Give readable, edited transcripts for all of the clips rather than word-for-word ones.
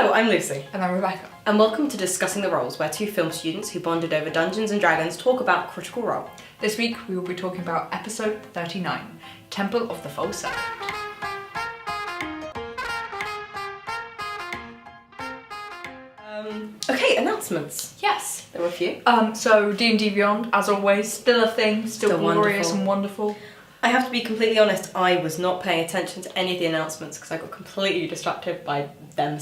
Hello, I'm Lucy. And I'm Rebecca. And welcome to Discussing the Roles, where two film students who bonded over Dungeons & Dragons talk about Critical Role. This week we will be talking about episode 39, Temple of the False Serpent. Okay, announcements. Yes. There were a few. So D&D Beyond, as always, still a thing, still glorious wonderful. and wonderful. I have to be completely honest, I was not paying attention to any of the announcements because I got completely distracted by them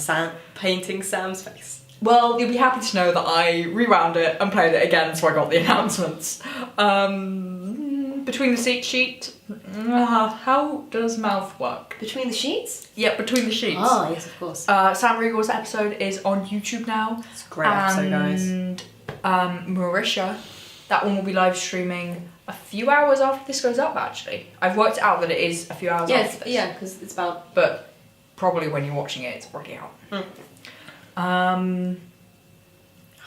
painting Sam's face. Well, you'll be happy to know that I rewound it and played it again, so I got the announcents. Between the seat sheet, how does mouth work? Between the Sheets? Yeah, Between the Sheets. Ah, yes, of course. Sam Riegel's episode is on YouTube now. It's a great episode, guys. And Marisha, that one will be live streaming a few hours after this goes up, actually. I've worked out that it is a few hours after this. Yeah, because it's about... But probably when you're watching it, it's already out. I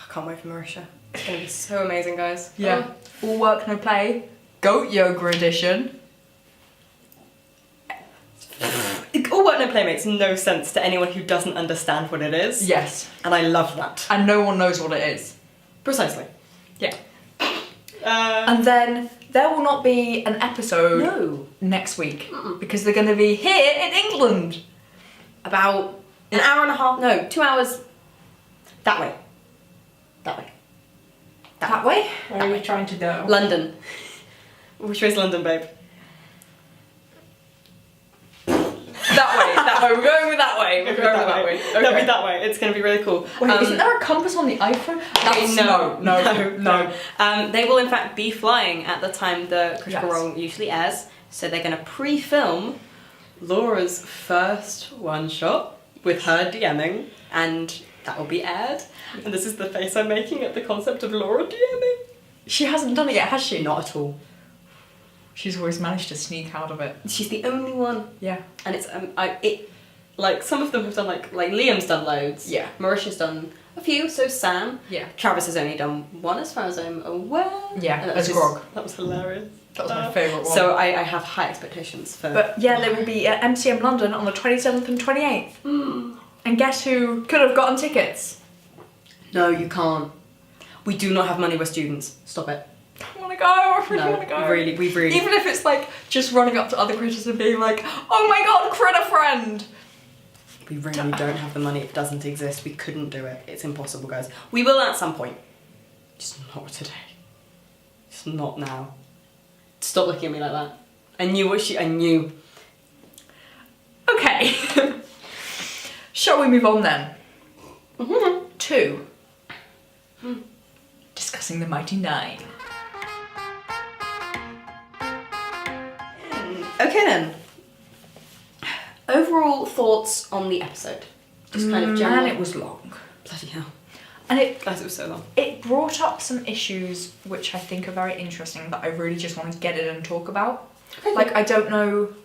can't wait for Marisha. It's going to be so amazing, guys. Yeah. All work, no play. Goat Yoga edition. All work, no play makes no sense to anyone who doesn't understand what it is. Yes. And I love that. And no one knows what it is. Precisely. Yeah. And then there will not be an episode next week because they're going to be here in England. About an hour and a half, no, 2 hours. That way. That way? Where are we trying to go? London. Which way's London, babe? That way. We're going with that way. We're going with that way. Okay. That'll be that way. It's going to be really cool. Wait, isn't there a compass on the iPhone? No. They will in fact be flying at the time the Critical Yes. Role usually airs. So they're going to pre-film Laura's first one-shot with her DMing, and that will be aired. And this is the face I'm making at the concept of Laura DMing. She hasn't done it yet, has she? Not at all. She's always managed to sneak out of it. She's the only one. Yeah. And it's like some of them have done like Liam's done loads. Yeah. Marisha's done a few. So Sam. Yeah. Travis has only done one, as far as I'm aware. Yeah, And that as was Grog. That was hilarious. That was my favourite one. So I have high expectations for. But yeah, they will be at MCM London on the 27th and 28th. And guess who could have gotten tickets? No, you can't. We do not have money. We're students. Stop it. I want to go. I really No, want to go. we really. Even if it's like just running up to other critters and being like, "Oh my god, critter friend." We really don't have the money. It doesn't exist. We couldn't do it. It's impossible, guys. We will at some point. Just not today. Just not now. Stop looking at me like that. I knew. Okay. Shall we move on then? To discussing the Mighty Nine. Okay then. Overall thoughts on the episode? Just kind of general. Man, it was long. Bloody hell. And Guys, it was so long. it brought up some issues which I think are very interesting that I really just want to get in and talk about. Okay. Like, I don't know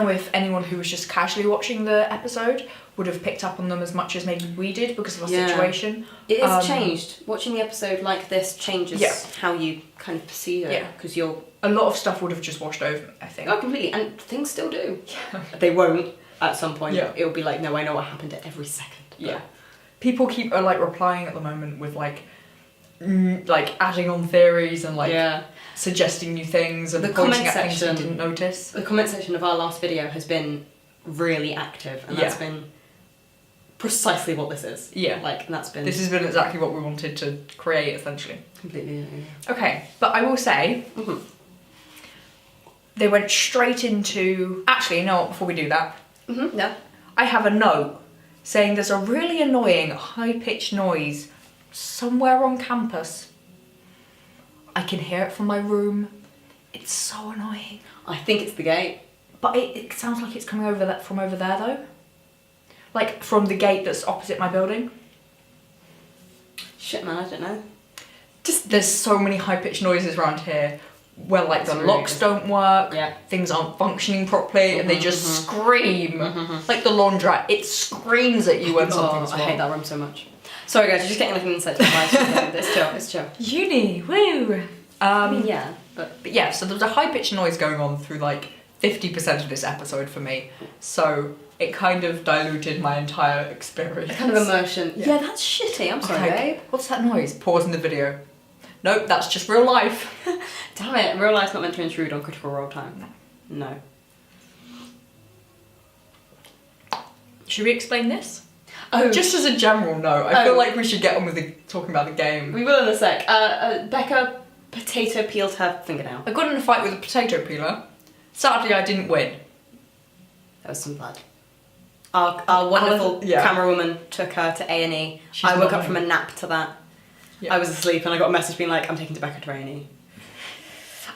if anyone who was just casually watching the episode would have picked up on them as much as maybe we did because of our situation. It is changed. Watching the episode like this changes how you kind of perceive it. Yeah. Because you're... A lot of stuff would have just washed over me, I think. Oh, completely. And things still do. They won't at some point. Yeah. It'll be like, no, I know what happened at every second. Yeah. People keep like replying at the moment with like adding on theories and suggesting new things and The pointing comment at things we section- didn't notice. The comment section of our last video has been really active, and that's been precisely what this is. Yeah. Like, and that's been... This has been exactly what we wanted to create, essentially. completely... Yeah. Okay, but I will say, they went straight into... Actually, you know what, before we do that, Yeah. I have a note saying there's a really annoying high-pitched noise somewhere on campus. I can hear it from my room. It's so annoying. I think it's the gate. But it sounds like it's coming from over there though. Like from the gate that's opposite my building. Shit, man, I don't know. Just there's so many high-pitched noises around here where like the really locks don't work, Yeah. things aren't functioning properly, and they just scream. Like the laundrette, it screams at you when something's I wrong. hate that room so much. Sorry guys, you're just getting like an insight to my life. It's chill. Uni, woo! I mean, yeah, but... But yeah, so there was a high-pitched noise going on through like 50% of this episode for me. So it kind of diluted my entire experience. A kind of immersion. Yeah. Yeah, that's shitty. I'm sorry, babe. What's that noise? Pause in the video. Nope, that's just real life. Damn it, real life's not meant to intrude on Critical Role time. No. Should we explain this? Oh, Just as a general note, I feel like we should get on with talking about the game. we will in a sec. Becca potato peeled her fingernail. I got in a fight with a potato peeler. Sadly, I didn't win. There was some blood. Our wonderful camera woman took her to A&E. She's I woke not up from a nap to that. Yeah. I was asleep and I got a message being like, I'm taking Rebecca to A&E.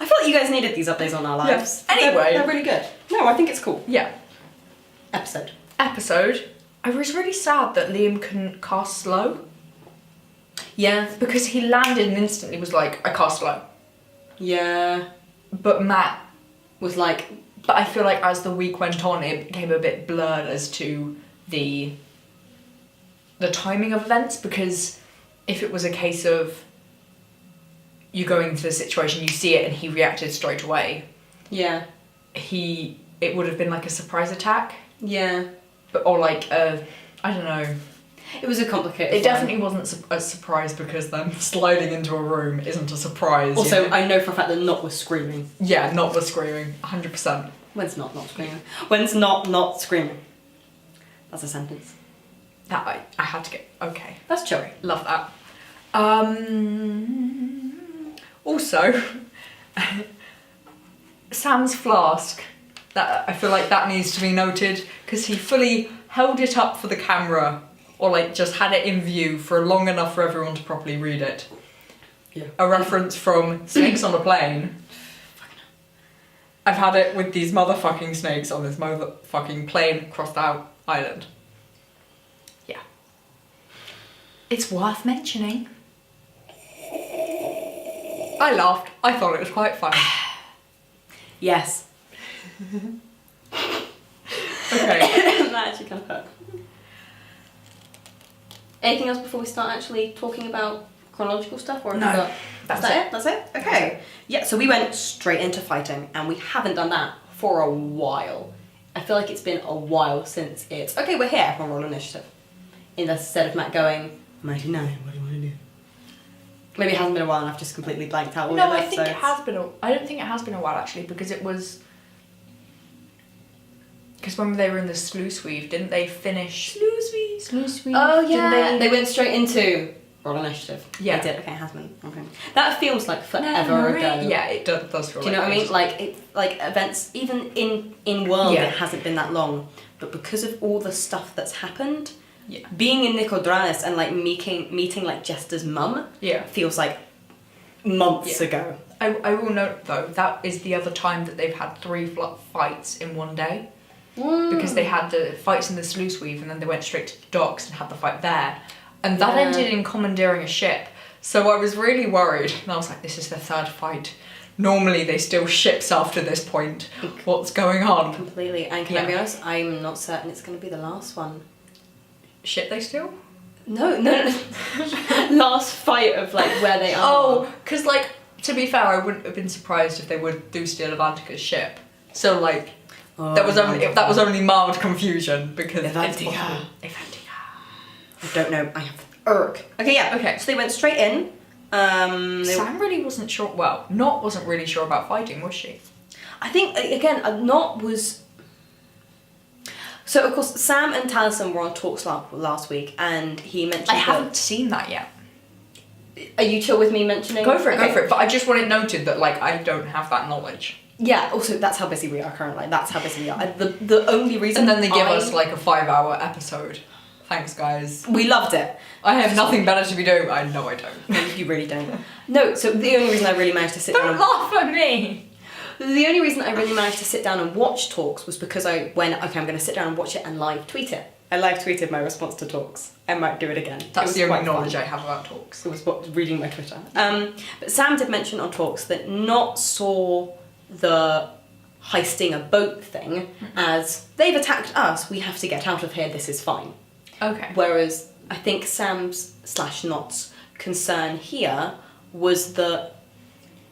I felt like you guys needed these updates on our lives. Yes. Anyway. They're really good. No, I think it's cool. Yeah. Episode. I was really sad that Liam couldn't cast slow. Yeah. Because he landed and instantly was like, I cast slow. Yeah. But Matt, Was like, but I feel like as the week went on, it became a bit blurred as to the timing of events, because if it was a case of you going into the situation, you see it and he reacted straight away, yeah. it would have been like a surprise attack, Yeah. but or like I don't know. It was a complicated It definitely wasn't a surprise, because then sliding into a room isn't a surprise. Also, you know? I know for a fact that Not was screaming. Yeah, not the screaming, 100%. When's not screaming? When's not screaming? That's a sentence. That I had to get, okay. That's chill. Love that. Also, Sam's flask. That I feel like that needs to be noted, because he fully held it up for the camera, or like just had it in view for long enough for everyone to properly read it. Yeah. A reference from Snakes on a Plane. I've had it with these motherfucking snakes on this motherfucking plane crossed out island. Yeah. It's worth mentioning. I laughed. I thought it was quite funny. Yes. Okay. That actually kind of hurt. Anything else before we start actually talking about chronological stuff? Or have No, we got... that's it. That's it? Okay. Yeah, so we went straight into fighting, and we haven't done that for a while. I feel like it's been a while since it's, okay, we're here, everyone roll initiative. Instead of Matt going, Mighty Nine, what do you want to do? Maybe it hasn't been a while and I've just completely blanked out all No, the I think it episodes. has been. I don't think it has been a while actually, because it was. Because when they were in the sluice weave, didn't they finish? Sluice weave. Oh yeah, Didn't they went straight into roll initiative. Yeah. They did. Okay, it has been. Okay, that feels like forever ago. Yeah, it does feel. Do you know what I mean? Like events, even in world, Yeah. it hasn't been that long. But because of all the stuff that's happened, Yeah. being in Nicodranas and like meeting like Jester's mum, Yeah. feels like months ago. I will note though, that is the other time that they've had 3 fights in one day. Because they had the fights in the sluice weave and then they went straight to the docks and had the fight there. And that Yeah. ended in commandeering a ship. So I was really worried. And I was like, this is their 3rd fight. Normally they steal ships after this point. What's going on? Completely. And can I be honest? I'm not certain it's going to be the last one. Ship they steal? No. Last fight of like where they are. Oh, because like, to be fair, I wouldn't have been surprised if they do steal Avantica's ship. So like, that was only mild confusion, because Avantica. it's possible. Avantica. I don't know. I have irk. Okay, yeah. Okay. So they went straight in. Sam really wasn't sure. Well, Not wasn't really sure about fighting, was she? I think again, Not was. So of course, Sam and Taliesin were on talks last week, and he mentioned. I haven't seen that yet. Are you chill with me mentioning? Go for it, Okay. go for it. But I just want it noted that like I don't have that knowledge. Yeah. Also, that's how busy we are currently. That's how busy we are. The only reason. And then they give us like a 5-hour episode. Thanks, guys. We loved it. I have nothing better to be doing. I know I don't. You really don't. No. So the only reason I really managed to sit down. Don't laugh at me. The only reason I really managed to sit down and watch talks was because I went, okay, I'm going to sit down and watch it and live tweet it. I live tweeted my response to talks. I might do it again. That's the only knowledge fun. I have about talks. It was reading my Twitter. But Sam did mention on talks that Not saw the heisting a boat thing as they've attacked us, we have to get out of here, this is fine. Okay. Whereas I think Sam's / Not's concern here was that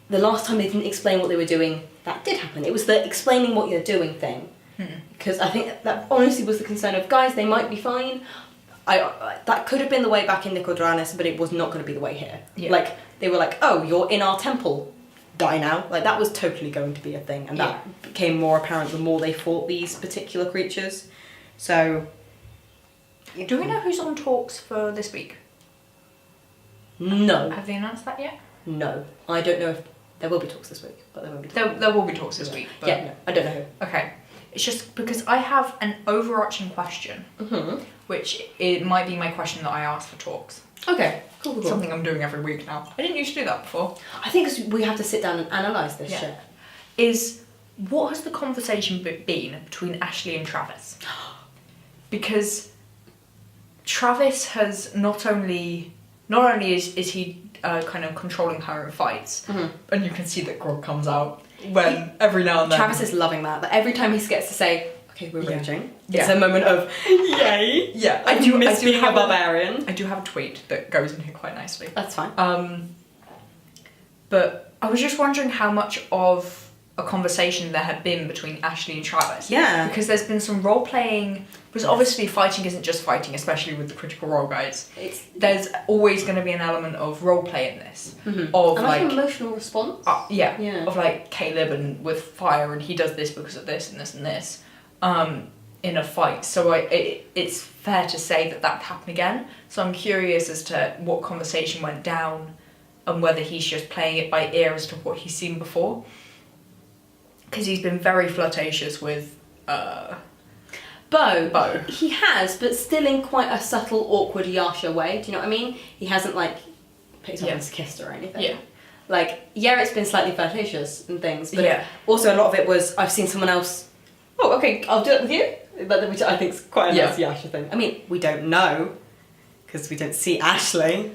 the last time they didn't explain what they were doing, that did happen. It was the explaining what you're doing thing. because I think that honestly was the concern of, guys, they might be fine. That could have been the way back in Nicodranas, but it was not going to be the way here. Yeah. Like, they were like, oh, you're in our temple, die now. Like, that was totally going to be a thing, and that became more apparent the more they fought these particular creatures. So... Do we know who's on talks for this week? No. Have they announced that yet? No. I don't know if... There will be talks this week, but there won't be talks. There will be talks this week. But Yeah, no, I don't know who. Okay. It's just because I have an overarching question, Mm-hmm. which it might be my question that I ask for talks. Okay, cool. Something I'm doing every week now. I didn't used to do that before. I think we have to sit down and analyse this Yeah. shit. Is what has the conversation been between Ashley and Travis? Because Travis has not only is he kind of controlling her in fights, and you can see that Grog comes out when every now and then. Travis is loving that. That every time he gets to say, "Okay, we're Yeah. raging," Yeah. it's a moment of yay. Yeah, I do miss being a barbarian. I do have a tweet that goes in here quite nicely. That's fine. But I was just wondering how much of a conversation there had been between Ashley and Travis. Yeah. Because there's been some role playing, because obviously fighting isn't just fighting, especially with the Critical Role guides. There's always going to be an element of role play in this. Of and like an emotional response. Yeah. Of like Caleb and with fire, and he does this because of this and this and this in a fight. So it's fair to say that happened again. So I'm curious as to what conversation went down and whether he's just playing it by ear as to what he's seen before. Because he's been very flirtatious with Bo. He has, but still in quite a subtle, awkward Yasha way. Do you know what I mean? He hasn't like picked up and kissed her or anything. Yeah. Like, yeah, it's been slightly flirtatious and things, but Yeah. also a lot of it was, I've seen someone else, oh, okay, I'll do it with you. Which I think is quite a nice Yasha thing. I mean, we don't know, because we don't see Ashley,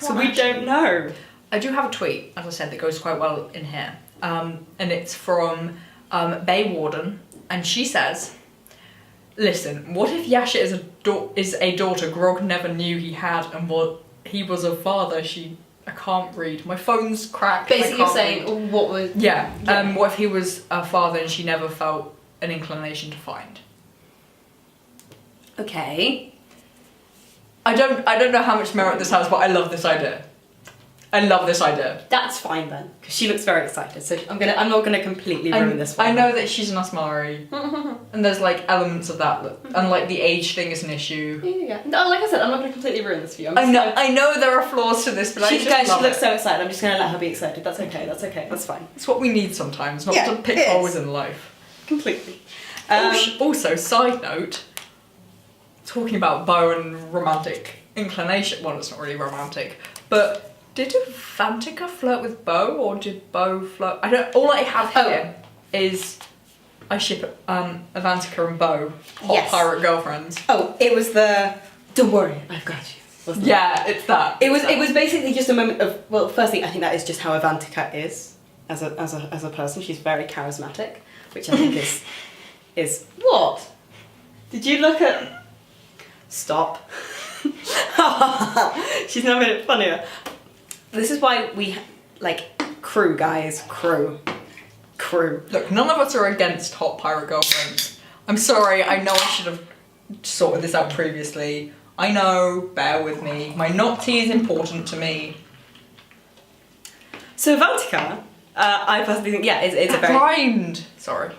so we don't know. I do have a tweet, as I said, that goes quite well in here. And it's from Bay Warden, and she says, "Listen, what if Yasha is a daughter Grog never knew he had, and what he was a father I can't read. My phone's cracked." Basically saying, what was... Yeah. What if he was a father and she never felt an inclination to find? Okay. I don't know how much merit this has, but I love this idea. That's fine then, because she looks very excited, so I'm not gonna completely ruin this for I her. know that she's an Asmari, and there's like elements of that, and like the age thing is an issue. Yeah. No, like I said, I'm not gonna completely ruin this for you. I know there are flaws to this, but She I just love looks it. so excited. I'm just gonna let her be excited. That's okay. That's fine. It's what we need sometimes, not Yeah, to pick it is. holes in life. Completely. Also, side note, talking about Bo and romantic inclination. Well, it's not really romantic, but did Avantika flirt with Bo, or did Bo flirt? All I have here is I ship Avantika and Bo, hot pirate girlfriends. Oh, it was the "don't worry, I've got you." Wasn't it? Yeah, it's that. It was basically just a moment of, well, firstly, I think that is just how Avantika is as a person. She's very charismatic, which I think is what? Did you look at? Stop. She's now made it funnier. This is why we crew, guys, crew. Look, none of us are against hot pirate girlfriends. I'm sorry. I know I should have sorted this out previously. I know. Bear with me. My Nocti is important to me. So Avantika, I personally think, it's a very... Rhymed! Sorry.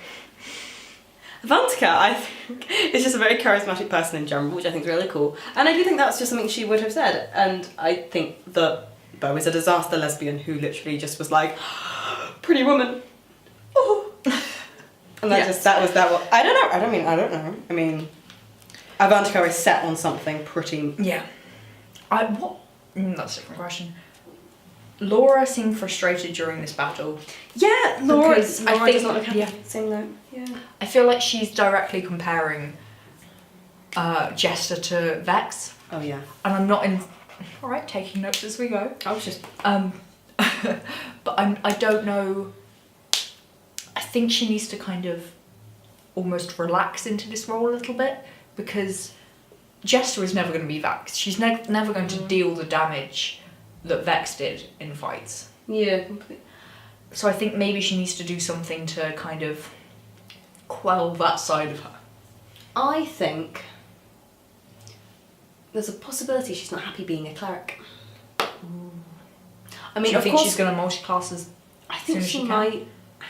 Avantika, I think, is just a very charismatic person in general, which I think is really cool. And I do think that's just something she would have said. And I think that Bo is a disaster lesbian who literally just was like, pretty woman. Oh. And that was that. I don't know. I mean, Avantika is set on something pretty... Yeah. That's a different question. Laura seemed frustrated during this battle. Yeah, Laura does not look happy. Same though. Yeah. I feel like she's directly comparing Jester to Vex. Oh yeah. And I'm not in... Alright, taking notes as we go. I was just... but I don't know... I think she needs to kind of almost relax into this role a little bit, because Jester is never going to be Vex. She's never going to deal the damage that Vex did in fights. Yeah, completely. So I think maybe she needs to do something to kind of quell that side of her? I think there's a possibility she's not happy being a cleric. I mean, Do you of think course, she's going to multi-class as I think soon as she she can? might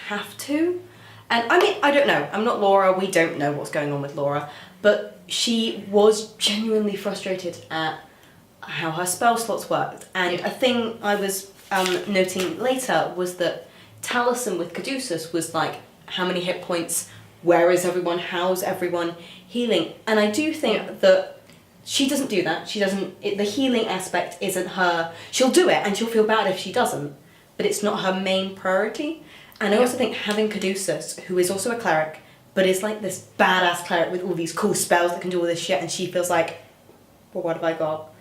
have to. And I mean, I don't know. I'm not Laura. We don't know what's going on with Laura. But she was genuinely frustrated at how her spell slots worked. And a thing I was noting later was that Taliesin with Caduceus was like, how many hit points, where is everyone, how's everyone healing? And I do think that she doesn't do that. She doesn't, the healing aspect isn't her, she'll do it and she'll feel bad if she doesn't, but it's not her main priority. And I also think having Caduceus, who is also a cleric, but is like this badass cleric with all these cool spells that can do all this shit, and she feels like, well, what have I got?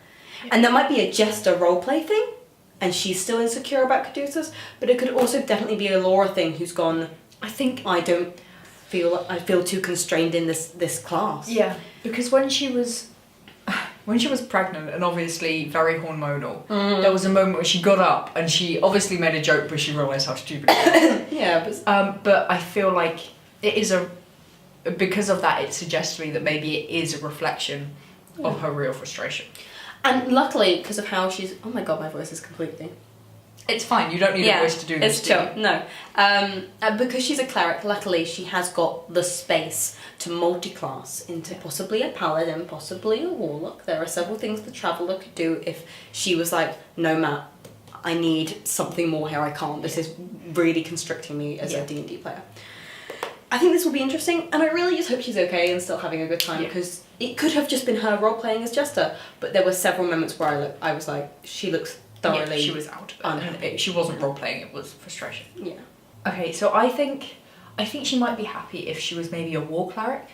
And there might be a jester roleplay thing, and she's still insecure about Caduceus, but it could also definitely be a Laura thing who's gone, I think I feel too constrained in this class. Yeah, because when she was pregnant and obviously very hormonal, there was a moment where she got up and she obviously made a joke, but she realised how stupid it was. Yeah, but I feel like it is because of that, it suggests to me that maybe it is a reflection of her real frustration. and luckily, because of how she's, oh my god, my voice is completely... It's fine, you don't need a voice to do this. It's chill. No. And because she's a cleric, luckily she has got the space to multi-class into possibly a paladin, possibly a warlock. There are several things the traveller could do if she was like, no, Matt, I need something more here, I can't. This is really constricting me as a D&D player. I think this will be interesting, and I really just hope she's okay and still having a good time, because it could have just been her role-playing as Jester, but there were several moments where I was like, she looks thoroughly she was out of it. unhappy. She wasn't role playing, it was frustration. Yeah. Okay, so I think she might be happy if she was maybe a war cleric,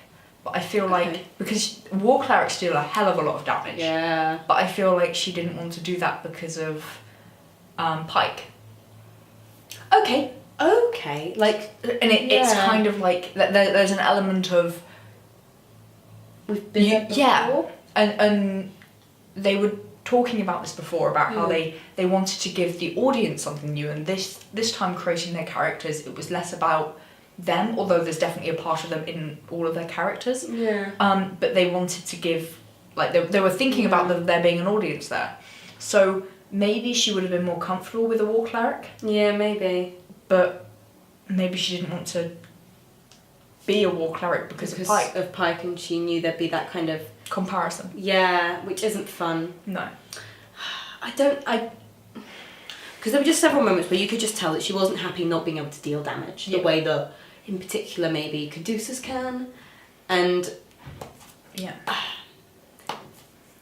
but I feel like because war clerics deal a hell of a lot of damage. Yeah. But I feel like she didn't want to do that because of Pike. Okay. Like, And it's kind of like there's an element of we've been there before. and they were talking about this before, about how they wanted to give the audience something new, and this time creating their characters, it was less about them, although there's definitely a part of them in all of their characters. Yeah. But they wanted to give, like, they were thinking about there being an audience there. So maybe she would have been more comfortable with a war cleric. Yeah, maybe. But maybe she didn't want to be a war cleric because of Pike. And she knew there'd be that kind of Comparison. Yeah, which isn't fun. No. Because there were just several moments where you could just tell that she wasn't happy not being able to deal damage the way that, in particular, maybe Caduceus can, and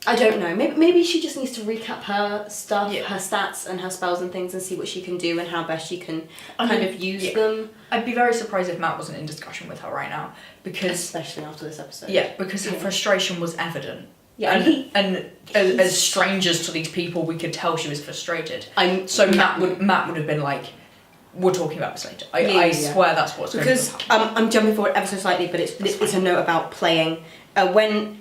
I don't know. Maybe she just needs to recap her stuff, her stats and her spells and things, and see what she can do and how best she can kind of use them. I'd be very surprised if Matt wasn't in discussion with her right now, because especially after this episode. Yeah, because her frustration was evident. Yeah, and as strangers to these people, we could tell she was frustrated. Matt would have been like, "We're talking about this later." I swear that's what's going to happen. Because I'm jumping forward ever so slightly, but it's a note about playing. When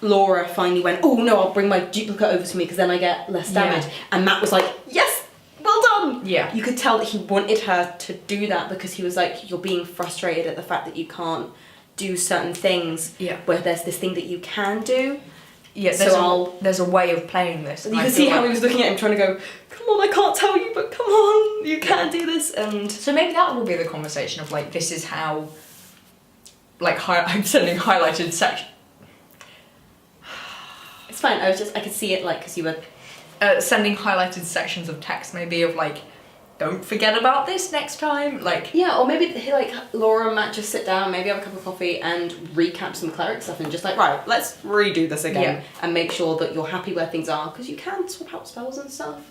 Laura finally went, oh no, I'll bring my duplicate over to me because then I get less damage. And Matt was like, yes, well done. Yeah. You could tell that he wanted her to do that because he was like, you're being frustrated at the fact that you can't do certain things where there's this thing that you can do. Yeah, there's a way of playing this. And you can see how he was looking at him trying to go, come on, I can't tell you, but come on, you can do this. And so maybe that will be the conversation of like, this is how, like, I'm sending highlighted section. It's fine. I could see it like because you were sending highlighted sections of text, maybe of like, don't forget about this next time. Like or maybe like Laura and Matt just sit down, maybe have a cup of coffee and recap some cleric stuff and just like, right, let's redo this again and make sure that you're happy where things are because you can swap out spells and stuff.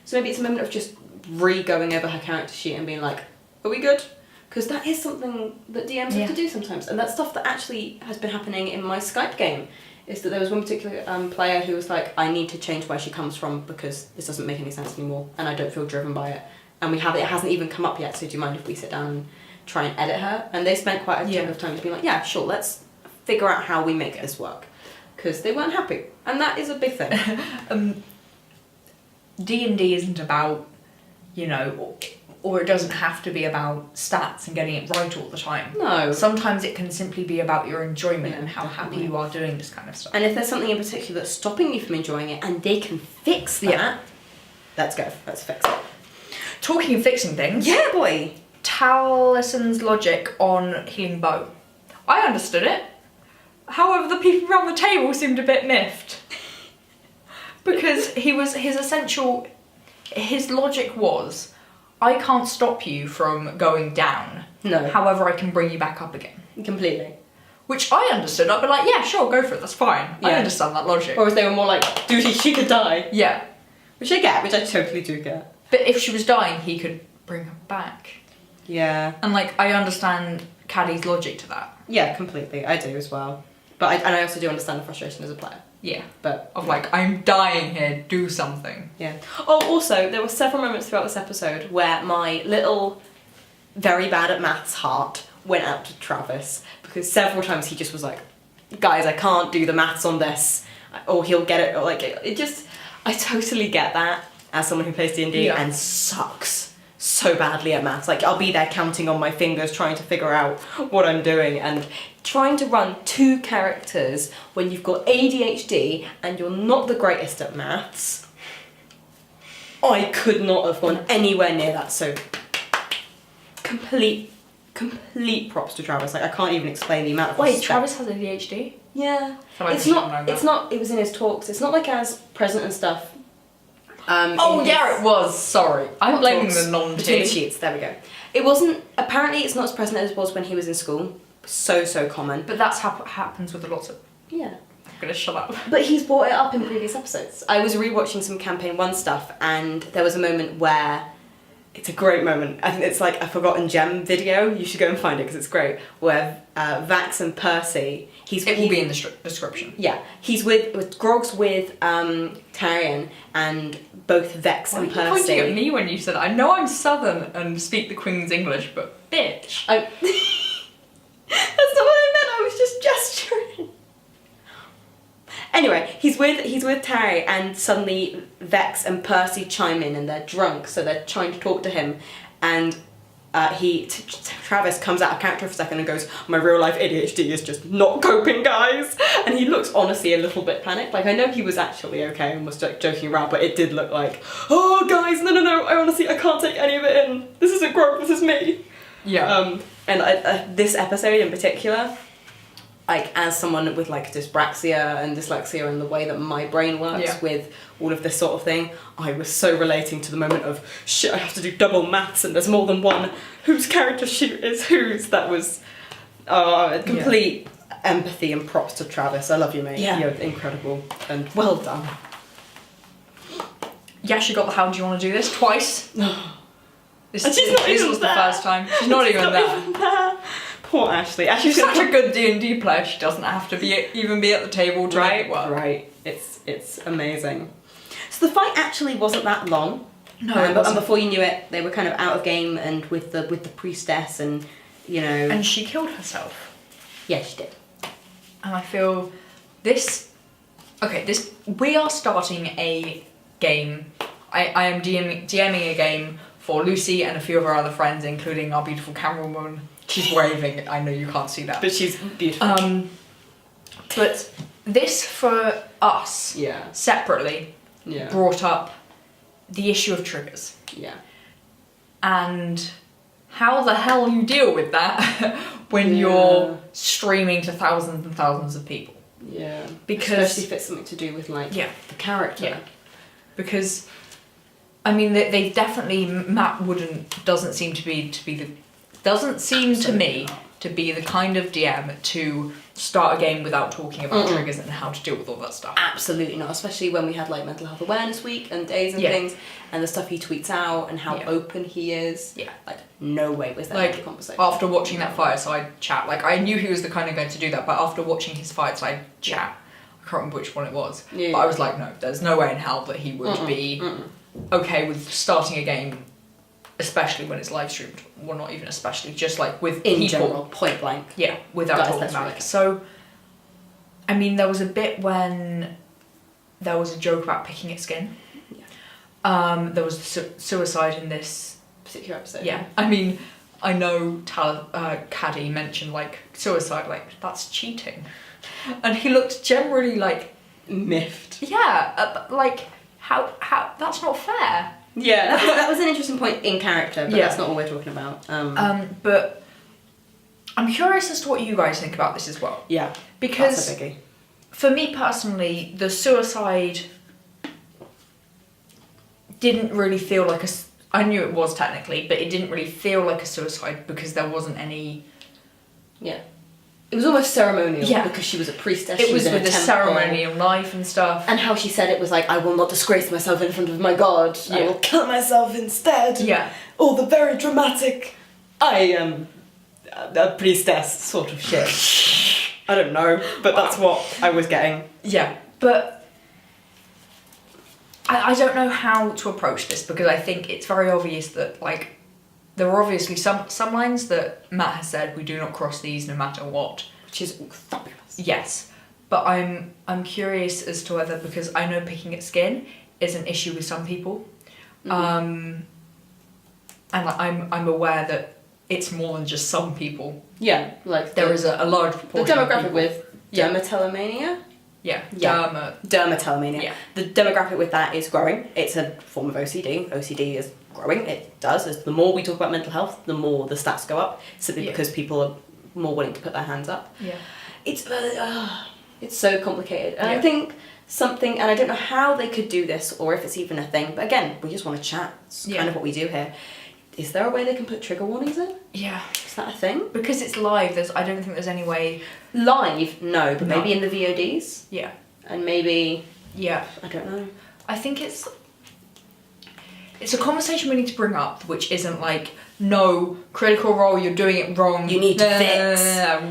So maybe it's a moment of just going over her character sheet and being like, are we good? Because that is something that DMs have to do sometimes, and that's stuff that actually has been happening in my Skype game. Is that there was one particular player who was like, I need to change where she comes from because this doesn't make any sense anymore and I don't feel driven by it. And it hasn't even come up yet, so do you mind if we sit down and try and edit her? And they spent quite a chunk of time to be like, yeah, sure, let's figure out how we make this work. Because they weren't happy. And that is a big thing. D&D isn't about, or it doesn't have to be about stats and getting it right all the time. No. Sometimes it can simply be about your enjoyment Yeah, and how happy definitely. you are doing this kind of stuff. And if there's something in particular that's stopping you from enjoying it and they can fix that, Yeah. let's go. Let's fix it. Talking of fixing things, Yeah, boy. Talison's logic on healing bow. I understood it. However, the people around the table seemed a bit miffed. Because his logic was, I can't stop you from going down. No. However, I can bring you back up again. Completely. Which I understood. I'd be like, yeah, sure, go for it. That's fine. I Yeah. understand that logic. Or if they were more like, dude, she could die. Yeah. Which I get, which I totally do get. But if she was dying, he could bring her back. Yeah. And like, I understand Caddy's logic to that. Yeah, completely. I do as well. But I also do understand the frustration as a player. Yeah. But Of like, I'm dying here, do something. yeah. Oh, also, there were several moments throughout this episode where my little, very bad at maths heart went out to Travis because several times he just was like, guys, I can't do the maths on this, or he'll get it, or like, it just, I totally get that as someone who plays D&D Yeah. and sucks so badly at maths. Like, I'll be there counting on my fingers trying to figure out what I'm doing, and trying to run two characters when you've got ADHD and you're not the greatest at maths, I could not have gone anywhere near that. So complete props to Travis. Like, I can't even explain the amount of Wait, respect. Travis has ADHD? Yeah. feel like It's we should have known not. that. It's not. It was in his talks. It's not like as present and stuff. Oh in yeah, his- it was. Sorry, I'm not blaming talks, the between the non-T. sheets. There we go. It wasn't. Apparently, it's not as present as it was when he was in school. So common. But that's happens with a lot of. Yeah. I'm gonna shut up. But he's brought it up in previous episodes. I was rewatching some Campaign 1 stuff, and there was a moment where, it's a great moment, I think it's like a Forgotten Gem video, you should go and find it because it's great, where Vax and Percy, It will be in the description. yeah, he's with Grog's with Tarion, and both Vex Why are and you pointing at Percy. me when you said I know I'm Southern and speak the Queen's English, but bitch. That's not what I meant, I was just gesturing. Anyway, he's with Terry, and suddenly Vex and Percy chime in, and they're drunk, so they're trying to talk to him, and Travis comes out of character for a second and goes, my real life ADHD is just not coping, guys, and he looks honestly a little bit panicked. Like, I know he was actually okay and was like joking around, but it did look like, oh guys, no, I can't take any of it in. This isn't Grog, this is me. Yeah. And this episode in particular, like, as someone with like dyspraxia and dyslexia and the way that my brain works Yeah. with all of this sort of thing, I was so relating to the moment of, shit, I have to do double maths and there's more than one, whose character sheet is whose. That was complete empathy and props to Travis. I love you, mate. Yeah. You're incredible and well done. Yeah, she got the how do you want to do this twice. This And she's not this even was there. the first time. She's not even there. Poor Ashley. She's Ashley's such a good D&D player. She doesn't have to even be at the table to make it work. Right. It's amazing. So the fight actually wasn't that long. No, and, it and wasn't. before you knew it, they were kind of out of game, and with the priestess, and you know. And she killed herself. Yeah, she did. And I feel this. Okay, we are starting a game. I am DMing a game for Lucy and a few of our other friends, including our beautiful camerawoman. She's waving. I know you can't see that. But she's beautiful. But this for us Yeah. separately Yeah. brought up the issue of triggers Yeah. and how the hell you deal with that when Yeah. you're streaming to thousands and thousands of people. Yeah. Because- especially if it's something to do with like Yeah. the character. Yeah. Because I mean they definitely Matt doesn't seem to me Absolutely not. to be the kind of DM to start a game without talking about Mm-mm. triggers and how to deal with all that stuff. Absolutely not, especially when we had like mental health awareness week and days and Yeah. things, and the stuff he tweets out and how Yeah. open he is. Yeah. Like, no way was there Like, a conversation. After watching that fireside chat, like I knew he was the kind of guy to do that, but after watching his fireside chat, I can't remember which one it was, Yeah. but I was like, no, there's no way in hell that he would be okay with starting a game, especially when it's live streamed. Well, not even especially, just like with in people. general, point blank. Yeah, without Guys, talking that's about really it. So, I mean, there was a bit when there was a joke about picking its skin. Yeah. There was suicide in this particular episode. Yeah, I mean, I know Caddy mentioned like suicide, like that's cheating, and he looked generally like Miffed. yeah, like how that's not fair. Yeah, that was an interesting point in character, but Yeah. that's not what we're talking about. But I'm curious as to what you guys think about this as well, Yeah, because that's a biggie. for me personally, the suicide didn't really feel like I knew it was technically, but it didn't really feel like a suicide because there wasn't any. Yeah. It was almost ceremonial Yeah. because she was a priestess. It she was in with a the temple. ceremonial knife and stuff. And how she said it was like, I will not disgrace myself in front of my god. I Yeah. will kill myself instead. Yeah. All the very dramatic, I am a priestess sort of shit. I don't know, but that's what I was getting. Yeah, but I don't know how to approach this because I think it's very obvious that like there are obviously some lines that Matt has said we do not cross these no matter what. Which is fabulous. Yes, but I'm curious as to whether, because I know picking at skin is an issue with some people, and I'm aware that it's more than just some people. Yeah, like There is a large the proportion of demographic people. with dermatillomania. Yeah. Dermatillomania. Yeah. The demographic with that is growing. It's a form of OCD. OCD is growing. It does. As the more we talk about mental health, the more the stats go up. Simply Yeah. because people are more willing to put their hands up. Yeah. It's so complicated. And I Yeah. think something, and I don't know how they could do this or if it's even a thing, but again, we just want to chat. It's Yeah. kind of what we do here. Is there a way they can put trigger warnings in? Yeah. Is that a thing? Because it's live, I don't think there's any way. Live? No, but No. maybe in the VODs? Yeah. And maybe, Yeah. I don't know. I think it's a conversation we need to bring up, which isn't like, no, Critical Role, you're doing it wrong. You need to fix.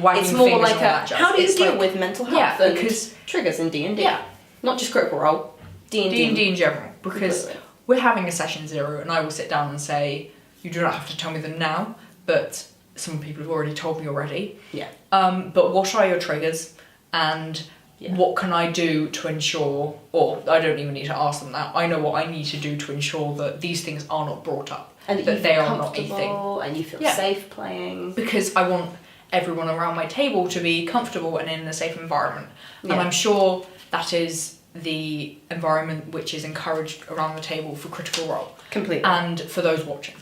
Wagging It's more fingers like and all that jazz. how do you It's deal like- with mental health Yeah, and because triggers in D&D? Yeah. Not just Critical Role, D&D. D&D in general, because Completely. we're having a session 0 and I will sit down and say, you do not have to tell me them now, but some people have already told me already. Yeah. But what are your triggers and Yeah. what can I do to ensure, or I don't even need to ask them that, I know what I need to do to ensure that these things are not brought up, And that you they feel are not a thing. comfortable and you feel Yeah. safe playing. Because I want everyone around my table to be comfortable and in a safe environment. And Yeah. I'm sure that is the environment which is encouraged around the table for Critical Role Completely. and for those watching.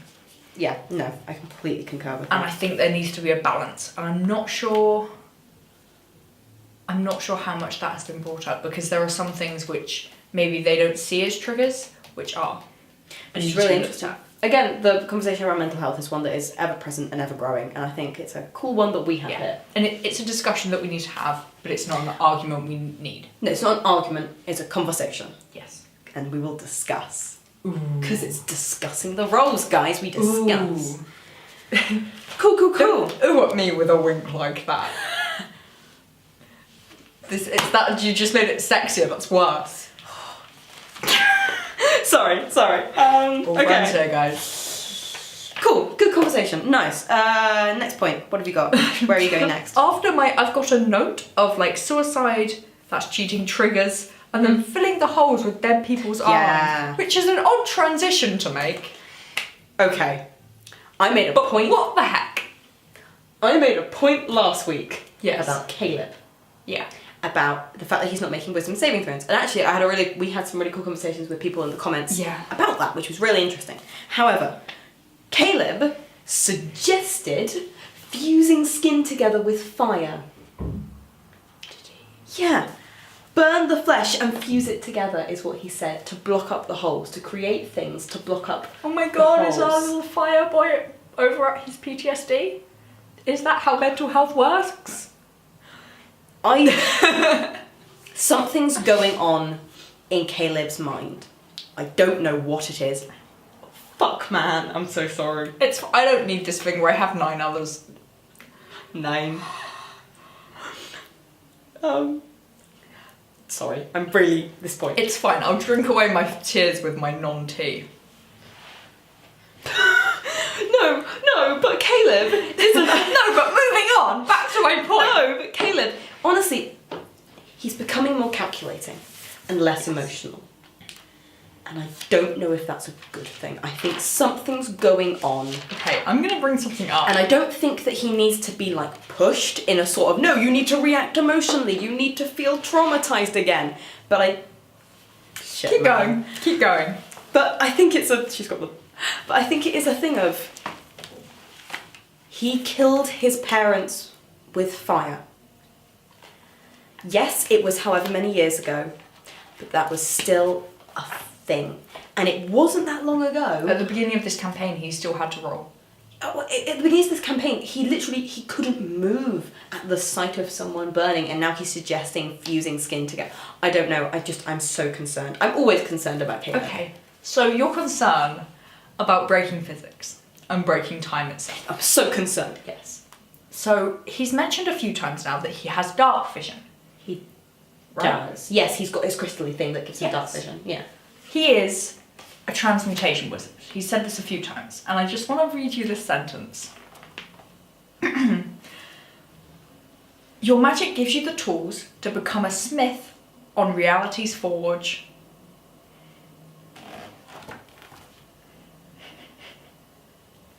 Yeah, no, I completely concur with And I that. think there needs to be a balance. And I'm not sure how much that has been brought up because there are some things which maybe they don't see as triggers, which are. Which need is to really be looked interesting. at. Again, the conversation around mental health is one that is ever present and ever growing, and I think it's a cool one that we have Yeah. here. And it's a discussion that we need to have, but it's not an argument we need. No, it's not an argument, it's a conversation, Yes. and we will discuss. Because it's discussing the roles, guys, we discuss. Cool. Ooh at me with a wink like that. It's that you just made it sexier, that's worse. Sorry. We'll Okay. run here, guys. Cool, good conversation, nice. Next point, what have you got? Where are you going next? After I've got a note of like suicide, that's cheating triggers, and then filling the holes with dead people's Yeah. arms, which is an odd transition to make. Okay, I made a But point. what the heck? I made a point last week Yes. about Caleb. Yeah. About the fact that he's not making wisdom saving throws. And actually we had some really cool conversations with people in the comments Yeah. about that, which was really interesting. However, Caleb suggested fusing skin together with fire. Yeah. Burn the flesh and fuse it together is what he said, to block up the holes, to create things, to block up. Oh my god, The is our holes. little fire boy over at his PTSD? Is that how mental health works? Something's going on in Caleb's mind. I don't know what it is. Fuck, man, I'm so sorry. I don't need this thing where I have 9 others. 9. Sorry, I'm really this point. It's fine, I'll drink away my tears with my non-tea. No, but Caleb isn't. No, but moving on, back to my point. No, but Caleb, honestly, he's becoming more calculating and less emotional. And I don't know if that's a good thing. I think something's going on. Okay, I'm gonna bring something up. And I don't think that he needs to be like pushed in a sort of, no, you need to react emotionally, you need to feel traumatized again. But I... Shit, Keep man. going, keep going. But I think it's a... She's got the... But I think it is a thing of... He killed his parents with fire. Yes, it was however many years ago, but that was still a thing. And it wasn't that long ago. At the beginning of this campaign, he still had to roll. At the beginning of this campaign, he couldn't move at the sight of someone burning, and now he's suggesting fusing skin together. I don't know, I'm so concerned. I'm always concerned about Caleb. Okay, so your concern about breaking physics and breaking time itself. I'm so concerned, yes. So he's mentioned a few times now that he has dark vision. He Right. does. Yes, he's got his crystally thing that gives him dark Yes. vision, yeah. He is a transmutation wizard. He's said this a few times, and I just want to read you this sentence. Your magic gives you the tools to become a smith on reality's forge.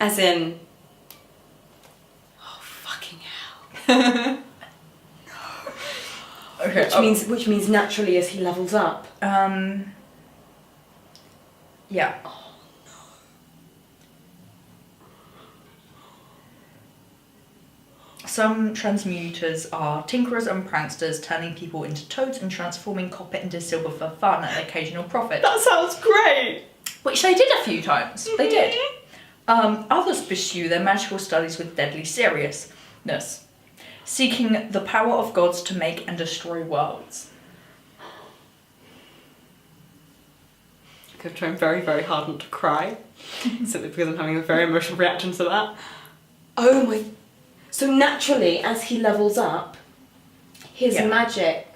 As in... Oh, fucking hell. Okay. Which means naturally as he levels up. Yeah. Some transmuters are tinkerers and pranksters, turning people into toads and transforming copper into silver for fun and occasional profit. That sounds great! Which they did a few times. They did. Others pursue their magical studies with deadly seriousness, seeking the power of gods to make and destroy worlds. I'm trying very, very hard not to cry, simply because I'm having a very emotional reaction to that. Oh my... So naturally, as he levels up, his magic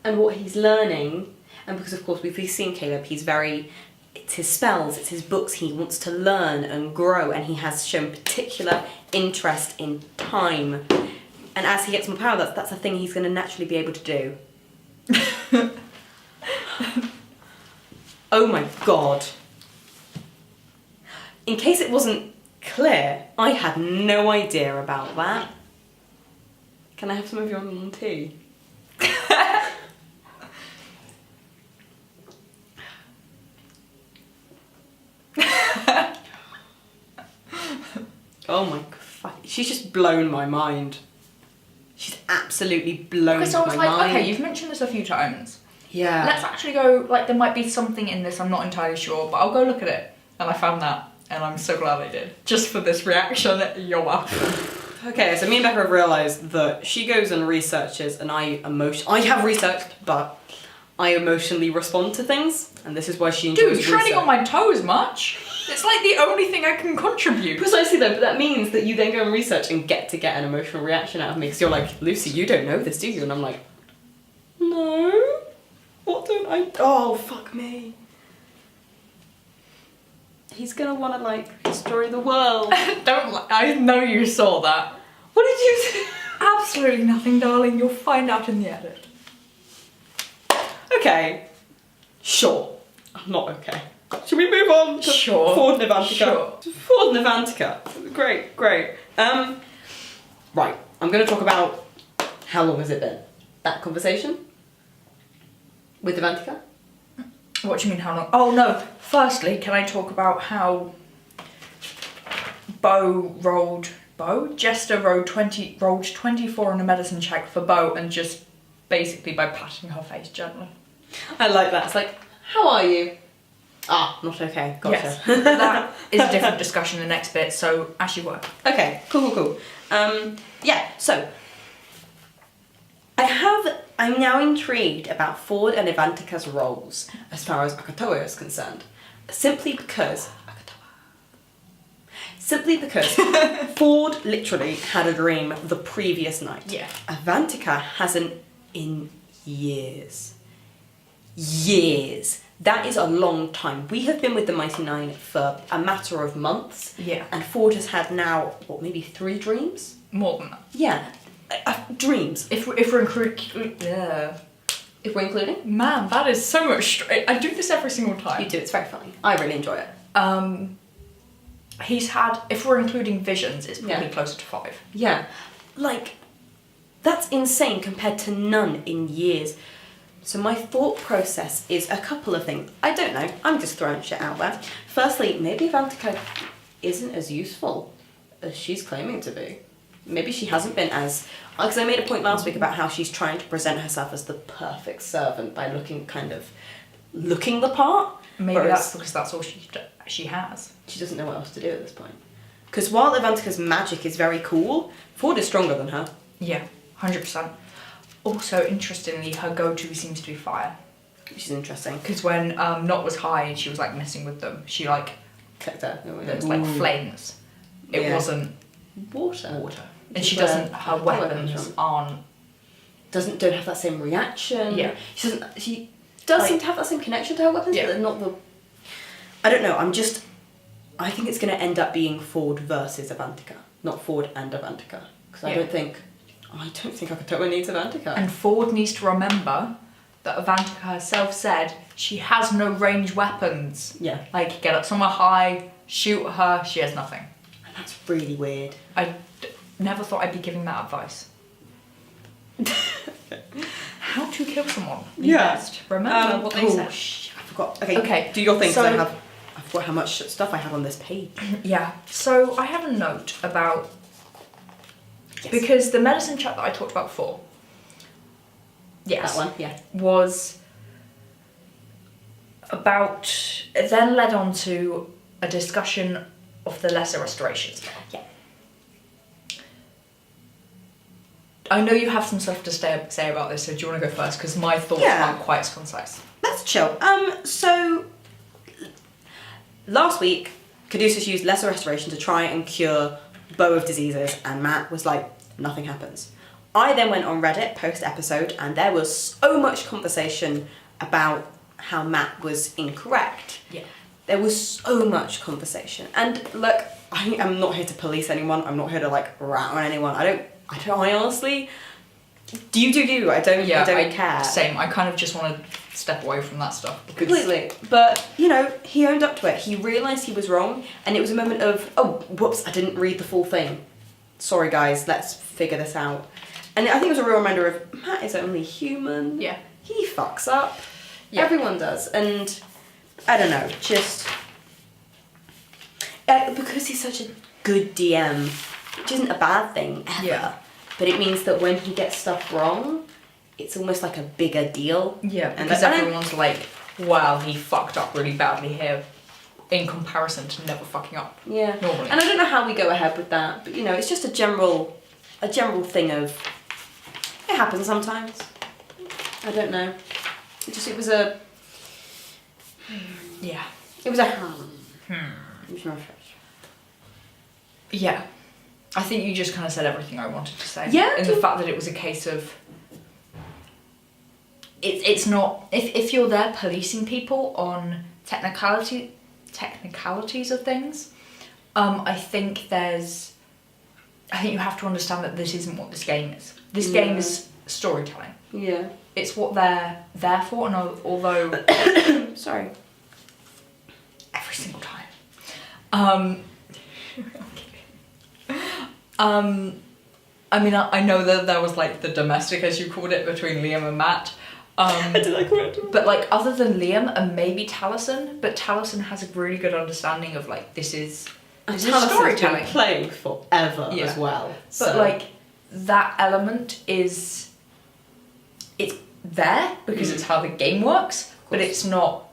and what he's learning, and because of course we've seen Caleb, he's very... It's his spells, it's his books, he wants to learn and grow, and he has shown particular interest in time. And as he gets more power, that's a thing he's going to naturally be able to do. Oh my god. In case it wasn't clear, I had no idea about that. Can I have some of your tea? Oh my fuck. She's just blown my mind. She's absolutely blown Because I was my like, mind. okay, you've mentioned this a few times. Yeah. Let's actually go, like, there might be something in this, I'm not entirely sure, but I'll go look at it. And I found that, and I'm so glad I did. Just for this reaction, you're welcome. Okay, so me and Becca have realised that she goes and researches, and I have researched, but I emotionally respond to things, and this is why she enjoys Dude, treading research. on my toes much? It's like the only thing I can contribute. Precisely though, but that means that you then go and research and get an emotional reaction out of me, because you're like, Lucy, you don't know this, do you? And I'm like, no, what don't I... Oh, fuck me. He's gonna wanna, like, destroy the world. I know you saw that. What did you say? Absolutely nothing, darling. You'll find out in the edit. Okay, sure. I'm not okay. Should we move on to Sure. Ford Navantica? Sure. Ford Navantica. Great, great. Right, I'm going to talk about how long has it been? That conversation with Navantica? What do you mean, how long? Oh, no. Firstly, can I talk about how Jester rolled 24 on a medicine check for Bo, and just basically by patting her face gently. I like that. It's like, how are you? Ah, not okay. Gotcha. Yes, that is a different discussion in the next bit, so as you were. Okay, cool. Yeah, so I'm now intrigued about Ford and Navantica's roles as far as Akatoa is concerned. Simply because Ford literally had a dream the previous night. Yeah. Avantika hasn't in years. Years. That is a long time. We have been with the Mighty Nine for a matter of months. Yeah. And Ford has had now, maybe 3 dreams? More than that. Yeah. Dreams. If we're including... If we're including? Man, that is so much. I do this every single time. You do, it's very funny. I really enjoy it. He's had, if we're including visions, it's probably Yeah. closer to 5. Yeah. Like, that's insane compared to none in years. So my thought process is a couple of things. I don't know. I'm just throwing shit out there. Firstly, maybe Avantika isn't as useful as she's claiming to be. Maybe she hasn't been as... Because I made a point last week about how she's trying to present herself as the perfect servant by looking the part. Maybe whereas that's because that's all she has. she doesn't know what else to do at this point. Because while Avantika's magic is very cool, Ford is stronger than her. Yeah, 100%. Also, interestingly, her go-to seems to be fire. Which is interesting. Because when Not was high and she was like messing with them, she like, Clicked her. it was like flames. It Yeah. wasn't Water. water. And Which she is where doesn't, her her weapons weapons from. aren't. Don't have that same reaction. Yeah. She does Like- seem to have that same connection to her weapons, Yeah. but they're not the... I don't know, I think it's going to end up being Ford versus Avantika, not Ford and Avantika. Because I Yeah. don't think Akatoa needs Avantika. And Ford needs to remember that Avantika herself said she has no ranged weapons. Yeah. Like, get up somewhere high, shoot her, she has nothing. And that's really weird. Never thought I'd be giving that advice. How to kill someone. You Yeah. best remember what they said. I forgot. Okay, Okay, do your thing, so- because I forgot how much stuff I have on this page. Yeah, so I have a note about, Yes. because the medicine chat that I talked about before, yes, That one, yeah. was about, it then led on to a discussion of the lesser restoration spell. Yeah. I know you have some stuff to say about this, so do you want to go first? Because my thoughts Yeah. aren't quite as concise. Let's chill. So last week, Caduceus used Lesser Restoration to try and cure Bow of Diseases, and Matt was like, nothing happens. I then went on Reddit post-episode, and there was so much conversation about how Matt was incorrect. Yeah. There was so much conversation. And look, I am not here to police anyone. I'm not here to like rat on anyone. I honestly, do you? I don't care. Same. I kind of just want to step away from that stuff. Because Completely. But, you know, he owned up to it. He realised he was wrong, and it was a moment of, oh, whoops, I didn't read the full thing. Sorry, guys, let's figure this out. And I think it was a real reminder of, Matt is only human. Yeah. He fucks up. Yeah. Everyone does. And, I don't know, just... because he's such a good DM, which isn't a bad thing, ever. Yeah. But it means that when he gets stuff wrong, it's almost like a bigger deal. Yeah, And because I don't- everyone's like, wow, he fucked up really badly here in comparison to never fucking up. Yeah. Normally. And I don't know how we go ahead with that, but you know, it's just a general thing of it happens sometimes. I don't know. It was a Yeah. Yeah. I think you just kind of said everything I wanted to say. Yeah, And the fact that it was a case of... It's not... If you're there policing people on technicalities of things, I think you have to understand that this isn't what this game is. This game is storytelling. Yeah. It's what they're there for, and although... Sorry. Every single time. I mean, I know that there was like the domestic, as you called it, between Liam and Matt. Did I correct him? But like, other than Liam and maybe Taliesin, but Taliesin has a really good understanding of like, this is storytelling. Been playing forever Yeah. as well. But like, that element it's there because it's how the game works, but it's not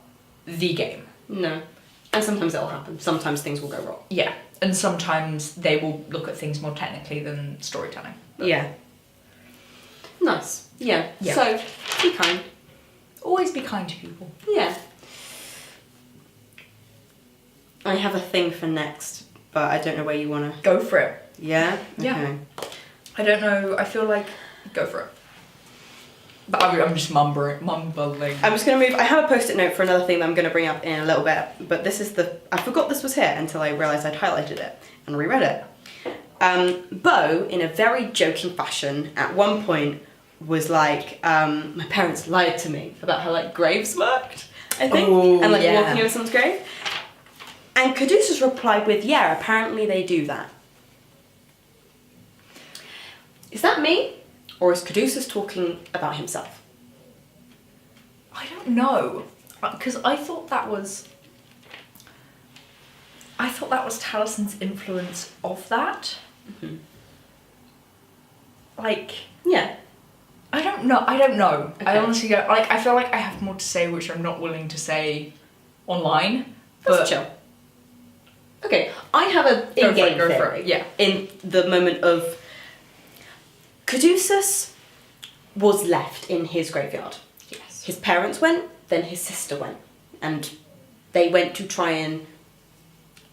the game. No. And sometimes it'll happen. Sometimes things will go wrong. Yeah, and sometimes they will look at things more technically than storytelling. But Yeah. Nice. Yeah. Yeah. So, be kind. always be kind to people. Yeah. I have a thing for next, but I don't know where you want to... Go for it. Yeah? Yeah. Okay. I don't know, I feel like, go for it. But I'm just mumbling. I'm just going to move... I have a post-it note for another thing that I'm going to bring up in a little bit, but this is the... I forgot this was here until I realised I'd highlighted it and reread it. Bo, in a very joking fashion, at one point was like, my parents lied to me about how like graves worked, I think, Oh, and like yeah. walking over someone's grave. And Caduceus replied with, yeah, apparently they do that. Is that me? Or is Caduceus talking about himself? I don't know, because I thought that was Talison's influence of that. Mm-hmm. Like, Yeah. I don't know. Okay. I honestly don't. Like, I feel like I have more to say, which I'm not willing to say online. That's But chill. Okay, I have a Go for in-game it, go for theory. it, yeah. In the moment of Caduceus was left in his graveyard. yes, His parents went, then his sister went, and they went to try and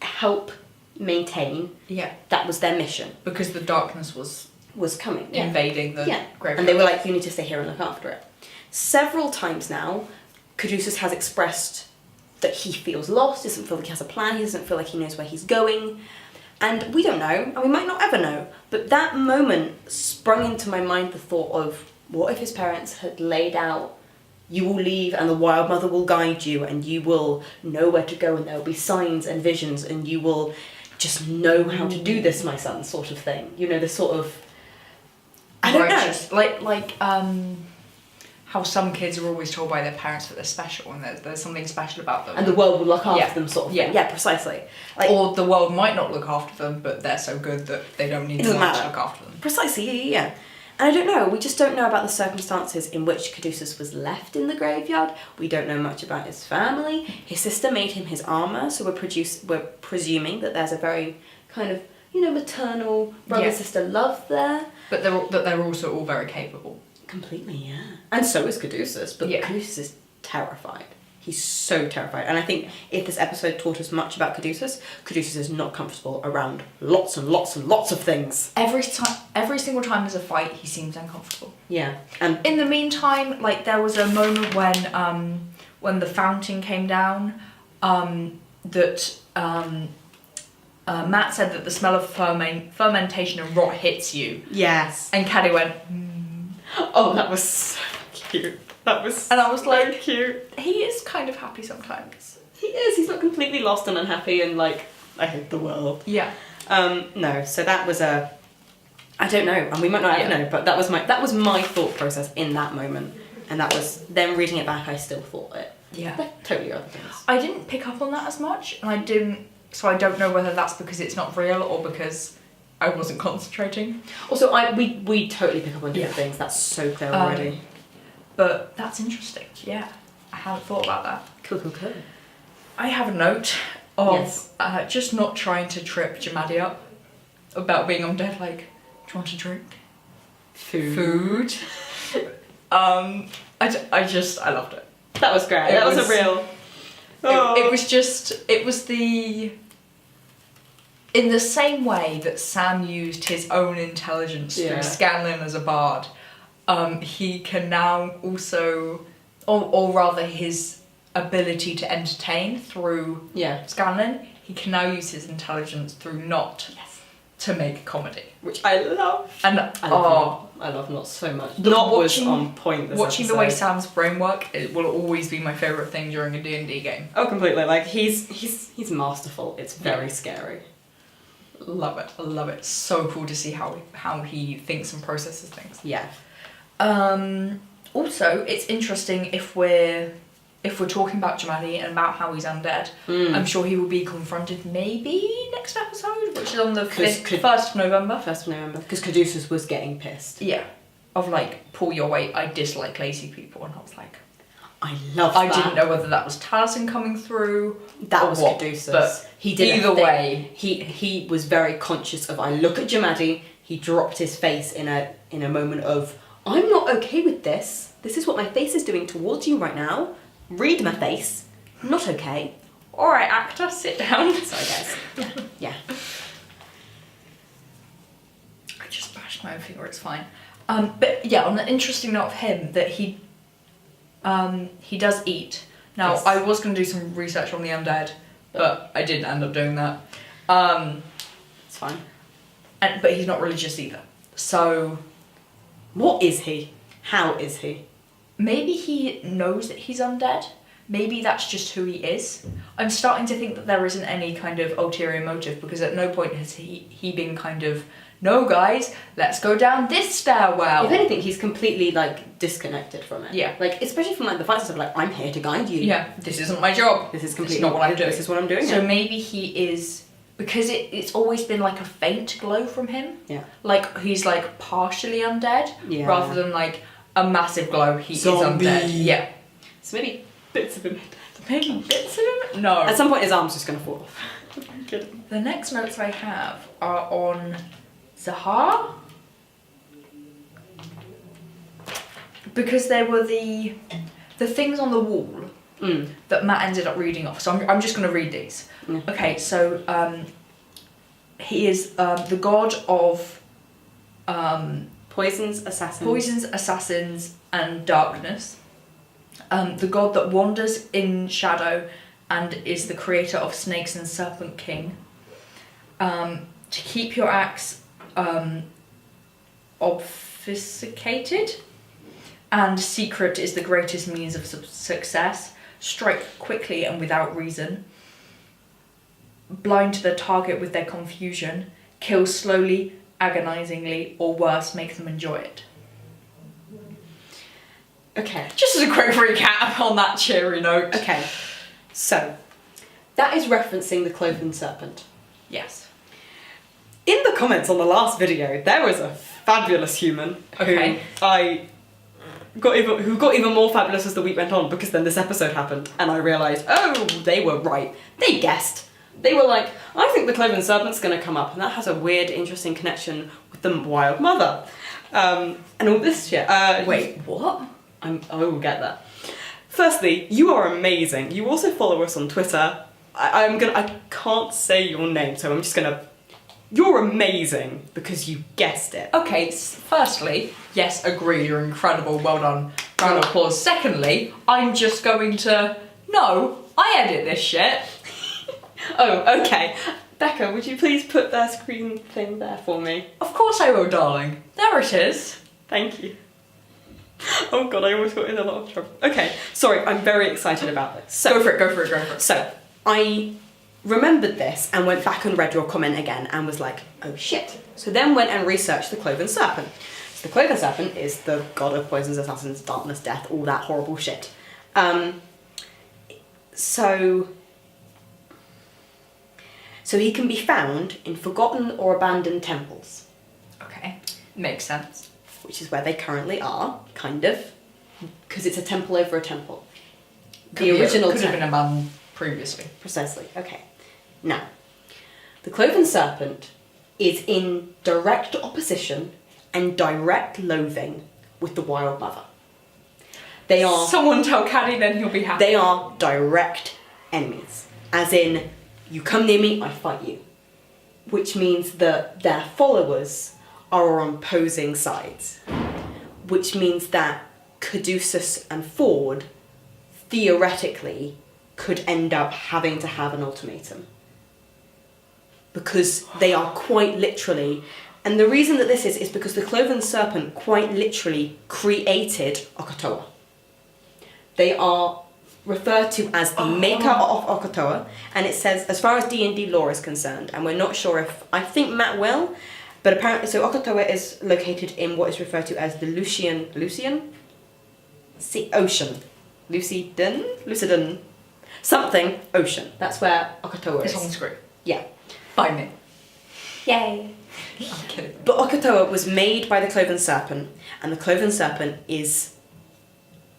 help maintain. yeah, That was their mission. because the darkness was Was coming. invading the graveyard. And they were like, you need to stay here and look after it. Several times now, Caduceus has expressed that he feels lost, doesn't feel like he has a plan, he doesn't feel like he knows where he's going. And we don't know, and we might not ever know. But that moment sprung into my mind the thought of, what if his parents had laid out, you will leave and the Wild Mother will guide you and you will know where to go and there will be signs and visions and you will just know how to do this, my son, sort of thing. You know, the sort of... I don't Righteous. Like how some kids are always told by their parents that they're special and there's something special about them. And the world will look after Yeah. them, sort of Yeah. thing. Yeah, precisely. Like, Or the world might not look after them, but they're so good that they don't need It the doesn't world to matter. look after them. precisely, yeah. And I don't know, we just don't know about the circumstances in which Caduceus was left in the graveyard. We don't know much about his family. His sister made him his armour, so we're presuming that there's a very kind of, you know, maternal brother-sister love there. But they're also all very capable. Completely, yeah. And so is Caduceus, but Yeah. Caduceus is terrified. He's so terrified. And I think if this episode taught us much about Caduceus, Caduceus is not comfortable around lots and lots and lots of things. Every single time there's a fight, he seems uncomfortable. Yeah. And In the meantime, like there was a moment when the fountain came down, that Matt said that the smell of fermentation and rot hits you, yes. and Caddy went, Oh, that was so cute. That was and I was so like, cute. he is kind of happy sometimes. He is. He's not completely lost and unhappy and like, I hate the world. Yeah. No, so that was a... I don't know, and we might not ever Yeah. know, but that was my thought process in that moment. And that was, then reading it back, I still thought it. Yeah. But totally other things. I didn't pick up on that as much, and so I don't know whether that's because it's not real or because I wasn't concentrating. Also, we totally pick up on different things. That's so clear already. But that's interesting. Yeah, I hadn't thought about that. Cool. I have a note of Yes. just not trying to trip Jamadi up about being undead. Like, do you want a drink? Food. I loved it. That was great. It That was was- a real... It was in the same way that Sam used his own intelligence Yeah. through Scanlan as a bard, he can now also, or rather his ability to entertain through Yeah. Scanlan, he can now use his intelligence through Not to make comedy. Which I love. And I love Not so much. Not was on point this watching episode. the way Sam's brain work, it will always be my favourite thing during a D&D game. Oh, completely. Like, he's masterful. It's very scary. Love it. I love it. So cool to see how he thinks and processes things. Yeah. Also, it's interesting if we're talking about Jamadi and about how he's undead. I'm sure he will be confronted maybe next episode, which is on the 1st of November. 1st of November. Because Caduceus was getting pissed. Yeah. Of like, pull your weight, I dislike lazy people. And I was like, I love I that. didn't know whether that was Taliesin coming through. That or was what, Caduceus. but he did either way. He was very conscious of, I look at Jamadi, he dropped his face in a moment of, I'm not okay with this. This is what my face is doing towards you right now. Read my face. Not okay. Alright, actor, sit down. Sorry, guys. Yeah. I just bashed my own finger, it's fine. But yeah, on the interesting note of him, that he does eat. Now, Yes. I was going to do some research on the undead, but I didn't end up doing that. It's fine. But he's not religious either. So, What is he? How is he? Maybe he knows that he's undead. Maybe that's just who he is. I'm starting to think that there isn't any kind of ulterior motive, because at no point has he been kind of, no guys, let's go down this stairwell. If anything, he's completely like disconnected from it. Yeah. Like especially from like the fight stuff. Like I'm here to guide you. Yeah, this isn't my job. This is It's completely not what I'm doing. This is what I'm doing. So here. maybe he is, because it's always been like a faint glow from him. Yeah. Like he's like partially undead, Yeah. rather than like a massive glow. He Zombie. is undead. Yeah. So maybe bits of him. Maybe bits of him? No. At some point, his arm's just gonna fall off. I'm kidding. The next notes I have are on Zahar. Because there were the things on the wall that Matt ended up reading off. So I'm just going to read these. Yeah. Okay, so he is the god of Poisons, assassins. poisons, assassins, and darkness. The god that wanders in shadow and is the creator of snakes and serpent king. To keep your axe obfuscated and secret is the greatest means of success. Strike quickly and without reason. Blind the target with their confusion. Kill slowly, agonizingly, or worse, make them enjoy it. Okay. Just as a quick recap on that cheery note. Okay. So that is referencing the cloven serpent. Yes. In the comments on the last video, there was a fabulous human Okay. who got even more fabulous as the week went on, because then this episode happened and I realised, oh, they were right. They guessed. They were like, I think the cloven serpent's going to come up, and that has a weird, interesting connection with the wild mother. And all this shit. Wait, what? I will get that. Firstly, you are amazing. You also follow us on Twitter. I can't say your name, so I'm just gonna. You're amazing because you guessed it. Okay, firstly, yes, agree, you're incredible, well done. Round of applause. Secondly, I'm just going to, no, I edit this shit. Oh, okay. Becca, would you please put that screen thing there for me? Of course I will, darling. There it is. Thank you. Oh god, I almost got in a lot of trouble. Okay, sorry, I'm very excited about this. So, Go for it. So, I remembered this and went back and read your comment again and was like, oh shit. So then went and researched the cloven serpent. So the cloven serpent is the god of poisons, assassins, darkness, death, all that horrible shit. So he can be found in forgotten or abandoned temples, Okay, makes sense. which is where they currently are, kind of, because it's a temple over a temple. The original could have been temple. a man previously. Precisely, okay. Now, the cloven serpent is in direct opposition and direct loathing with the wild mother. They are Someone tell Caddy, then he'll be happy. They are direct enemies. As in, you come near me, I fight you. Which means that their followers are on opposing sides. Which means that Caduceus and Ford theoretically could end up having to have an ultimatum. Because they are quite literally, and the reason that this is because the cloven serpent quite literally created Okatoa. They are referred to as the maker of Okatoa, and it says, as far as D&D lore is concerned, and we're not sure if, I think Matt will, but apparently, so Okatoa is located in what is referred to as the Lucian Sea Ocean. Lucidon, something ocean. That's where Okatoa It's is. on screen. Yeah. By me. Yay. I'm kidding. But Okatoa was made by the cloven serpent, and the cloven serpent is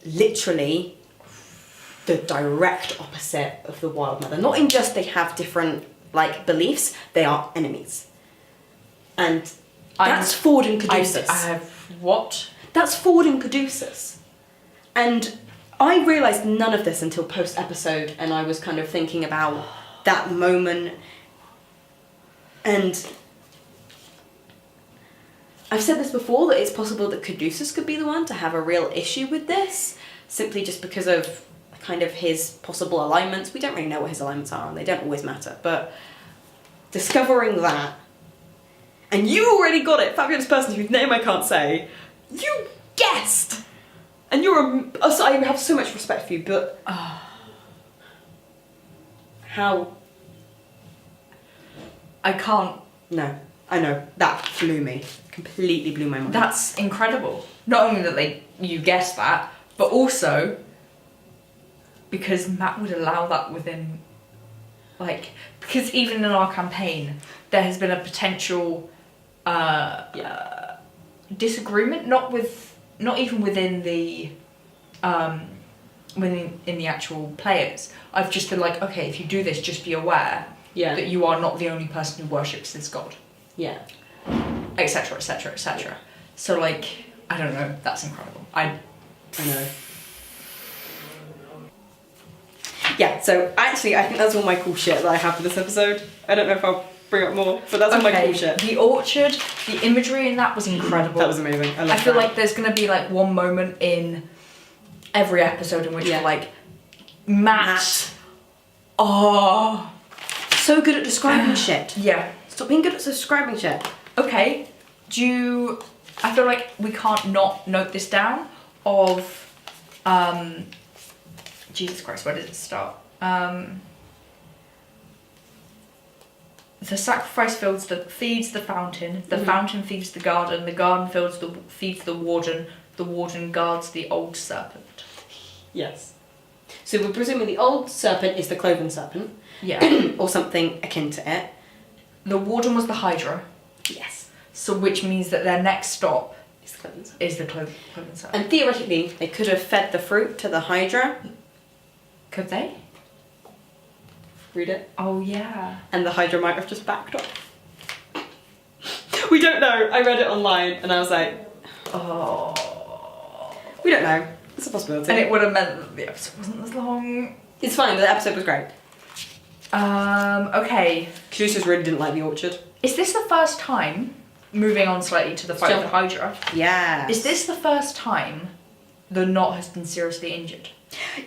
literally the direct opposite of the wild mother. Not in just they have different like beliefs, they are enemies. And that's Ford and Caduceus. I have what? That's Ford and Caduceus. And I realised none of this until post-episode, and I was kind of thinking about that moment. And I've said this before, that it's possible that Caduceus could be the one to have a real issue with this, simply just because of kind of his possible alignments. We don't really know what his alignments are, and they don't always matter, but discovering that, and you already got it, fabulous person whose name I can't say, you guest, and so I have so much respect for you, but how? I can't. No, I know that completely blew my mind. That's incredible. Not only that you guessed that, but also because Matt would allow that within, like, because even in our campaign, there has been a potential disagreement, not even within the in the actual players. I've just been like, okay, if you do this, just be aware that you are not the only person who worships this god. Yeah. Etc. etc. etc. So like, I don't know. That's incredible. I know. Yeah. So actually, I think that's all my cool shit that I have for this episode. I don't know if I'll bring up more, but that's all my cool shit. The orchard, the imagery in that was incredible. That was amazing. I feel like there's gonna be like one moment in every episode in which we're like, Matt. Oh, so good at describing shit. Yeah. Stop being good at describing shit. Okay. I feel like we can't not note this down of, Jesus Christ, where did it start? The sacrifice feeds the fountain fountain feeds the garden feeds the warden guards the old serpent. Yes. So we're presuming the old serpent is the cloven serpent. Yeah. Or something akin to it. The warden was the Hydra. Yes. So which means that their next stop is the cloven serpent. And theoretically, they could have fed the fruit to the Hydra. Could they? Read it. Oh yeah. And the Hydra might have just backed off. We don't know. I read it online and I was like, oh. We don't know. It's a possibility. And it would have meant that the episode wasn't as long. It's fine. The episode was great. Okay. Caduceus really didn't like the orchard. Is this the first time, moving on slightly to the fight with the Hydra? Yeah. Is this the first time the Knot has been seriously injured?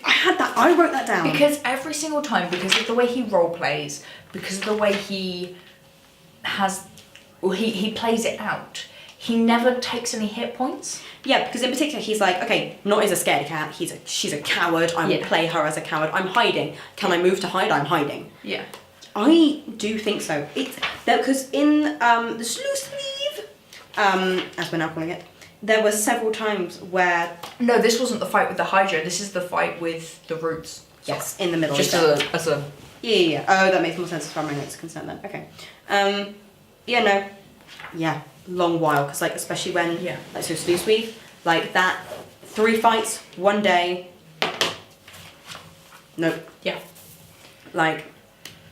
I wrote that down. Because every single time, because of the way he role plays, because of the way he plays it out, he never takes any hit points. Yeah, because in particular he's like, okay, Knot is a scaredy cat, she's a coward, I will play her as a coward, I'm hiding. Can I move to hide? I'm hiding. Yeah. I do think so. It's because in the Sluice Sleeve, as we're now calling it, there were several times where... No, this wasn't the fight with the Hydra, this is the fight with the Roots. Yes, in the middle. Just as a... Yeah. Oh, that makes more sense as far as my notes are concerned then. Okay. Yeah, long while, because like, especially when, like, so Sluice Weave, like that, 3 fights, 1 day. Nope. Yeah. Like...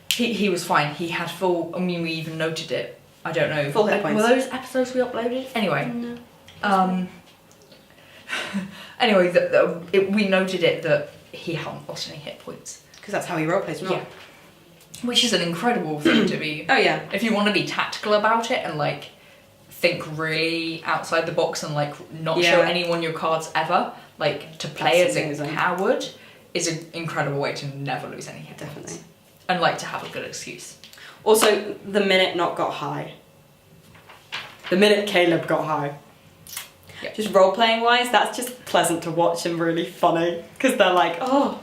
He was fine, he had full, I mean, we even noted it. I don't know. Full hit points. Were those episodes we uploaded? Anyway. No. Anyway, we noted it that he hadn't lost any hit points. Because that's how he roleplays, Yeah. Which is an incredible thing to be... Oh yeah. If you want to be tactical about it and like think really outside the box and like not show anyone your cards ever, like to play as a coward is an incredible way to never lose any hit points. Definitely. And like to have a good excuse. Also, the minute Knot got high. The minute Caleb got high. Yep. Just role-playing wise, that's just pleasant to watch and really funny. Because they're like, oh.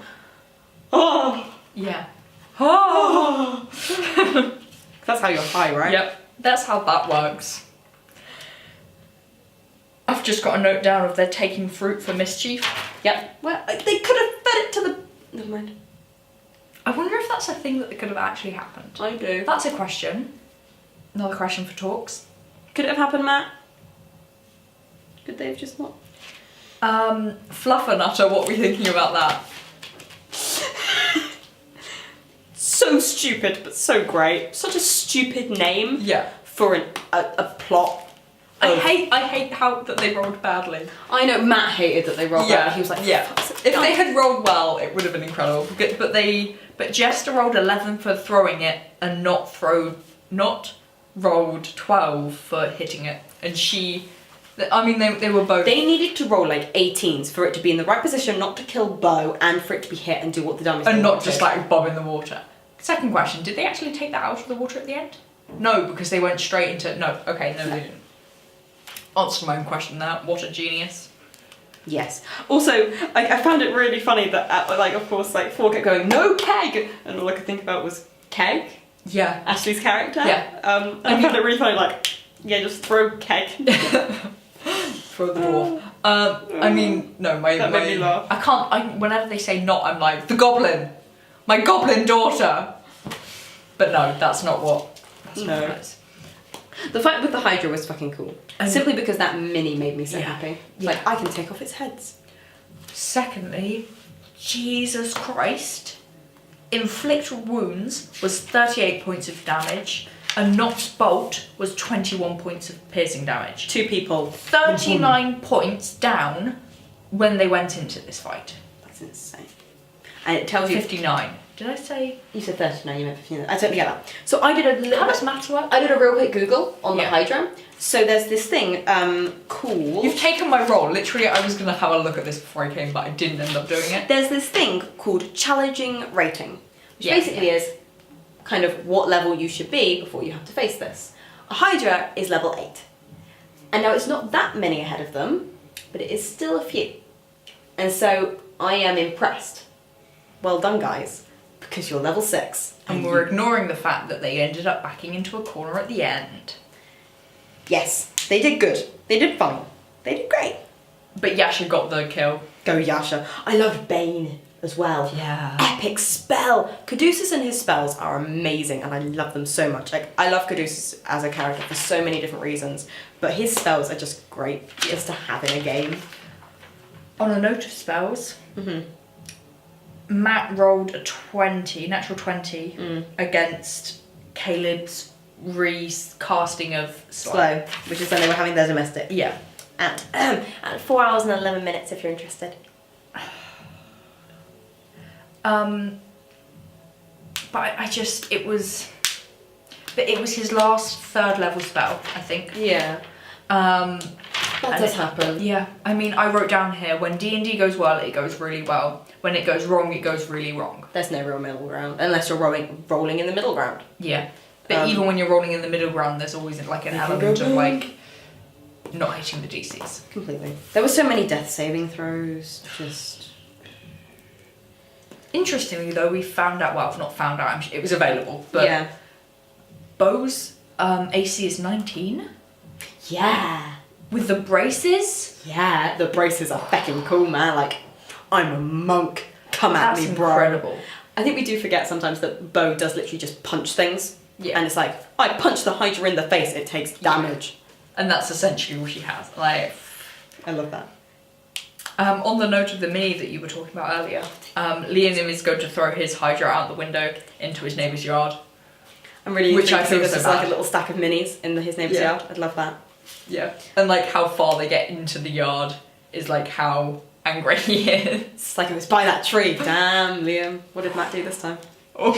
Yeah. Oh. That's how you're high, right? Yep. That's how that works. I've just got a note down of they're taking fruit for mischief. Yep. Well, they could have fed it to the... Never mind. I wonder if that's a thing that could have actually happened. I do. That's a question. Another question for talks. Could it have happened, Matt? Could they have just not? Fluffernutter, what were you thinking about that? So stupid, but so great. Such a stupid name. Yeah. For a plot. I hate how that they rolled badly. I know Matt hated that they rolled badly. He was like, if they had rolled well, it would have been incredible. But Jester rolled 11 for throwing it and not rolled 12 for hitting it. And they were both... They needed to roll like 18s for it to be in the right position, not to kill Bo, and for it to be hit and do what the dummies and not just like bob in the water. Second question, did they actually take that out of the water at the end? No, because they went straight into... No, okay, no, they didn't. Answer my own question there. What a genius. Yes. Also, I found it really funny that, of course, Ford kept going, no keg! And all I could think about was keg, Yeah. Ashley's character. Yeah. And I found it really funny, yeah, just throw keg. Throw the door. I mean, no, That made me laugh. I can't, whenever they say not, I'm like, the goblin! My goblin daughter! But no, that's not what. No. It is. The fight with the Hydra was fucking cool. And- Simply because that mini made me so Yeah. happy. Yeah. I can take off its heads. Secondly, Jesus Christ. Inflict wounds was 38 points of damage. A knocked bolt was 21 points of piercing damage. 2 people. 39 points down when they went into this fight. That's insane. And it tells you... 59. Did I say? You said 39, you meant 59. I totally get that. So I did a little... How does matter work? I did a real quick Google on the Yeah. Hydra. So there's this thing called... You've taken my role. Literally, I was going to have a look at this before I came, but I didn't end up doing it. There's this thing called challenging rating, which Yeah. basically is kind of what level you should be before you have to face this. A Hydra is level 8. And now it's not that many ahead of them, but it is still a few. And so I am impressed. Well done, guys, because you're level 6. And we're ignoring the fact that they ended up backing into a corner at the end. Yes, they did good. They did fine. They did great. But Yasha got the kill. Go Yasha. I loved Bane as well. Yeah. Epic spell. Caduceus and his spells are amazing and I love them so much. I love Caduceus as a character for so many different reasons, but his spells are just great just to have in a game. On a note of spells, Matt rolled a 20, natural 20, against Caleb's recasting of Slow, which is when they were having their domestic. Yeah. At 4 hours and 11 minutes if you're interested. But I just, it was his last 3rd level spell, I think. Yeah. That That does happen. Yeah, I mean, I wrote down here, when D&D goes well, it goes really well. When it goes wrong, it goes really wrong. There's no real middle ground, unless you're rolling in the middle ground. Yeah. But even when you're rolling in the middle ground, there's always like an element of not hitting the DCs. Completely. There were so many death saving throws, just... Interestingly though, we found out, well, not found out, it was available, but yeah. Bo's AC is 19. Yeah. With the braces. Yeah, the braces are feckin' cool, man. I'm a monk. Come at That's me, bro. incredible. I think we do forget sometimes that Bo does literally just punch things. Yeah. And it's I punch the Hydra in the face, it takes damage. And that's essentially all she has. I love that. On the note of the mini that you were talking about earlier, Liam is going to throw his Hydra out the window into his neighbour's yard. I'm really Which I intrigued to see feel that so there's bad. a little stack of minis in his neighbour's Yeah. yard. I'd love that. Yeah. And how far they get into the yard is how angry he is. It's it was by that tree. Damn, Liam. What did Matt do this time? Oh.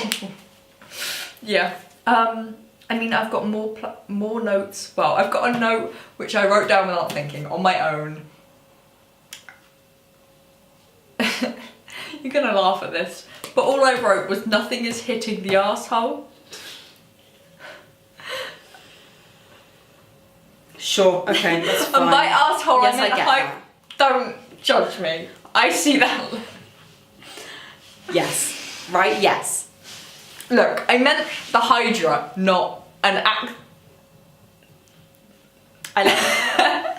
Yeah. I mean, I've got more notes. Well, I've got a note which I wrote down without thinking on my own. You're gonna laugh at this, but all I wrote was nothing is hitting the arsehole. Sure, okay, that's fine. And by arsehole, Yes, I mean I get that. Don't judge me. I see that. Yes. Right? Yes. Look, I meant the Hydra, not an act. I love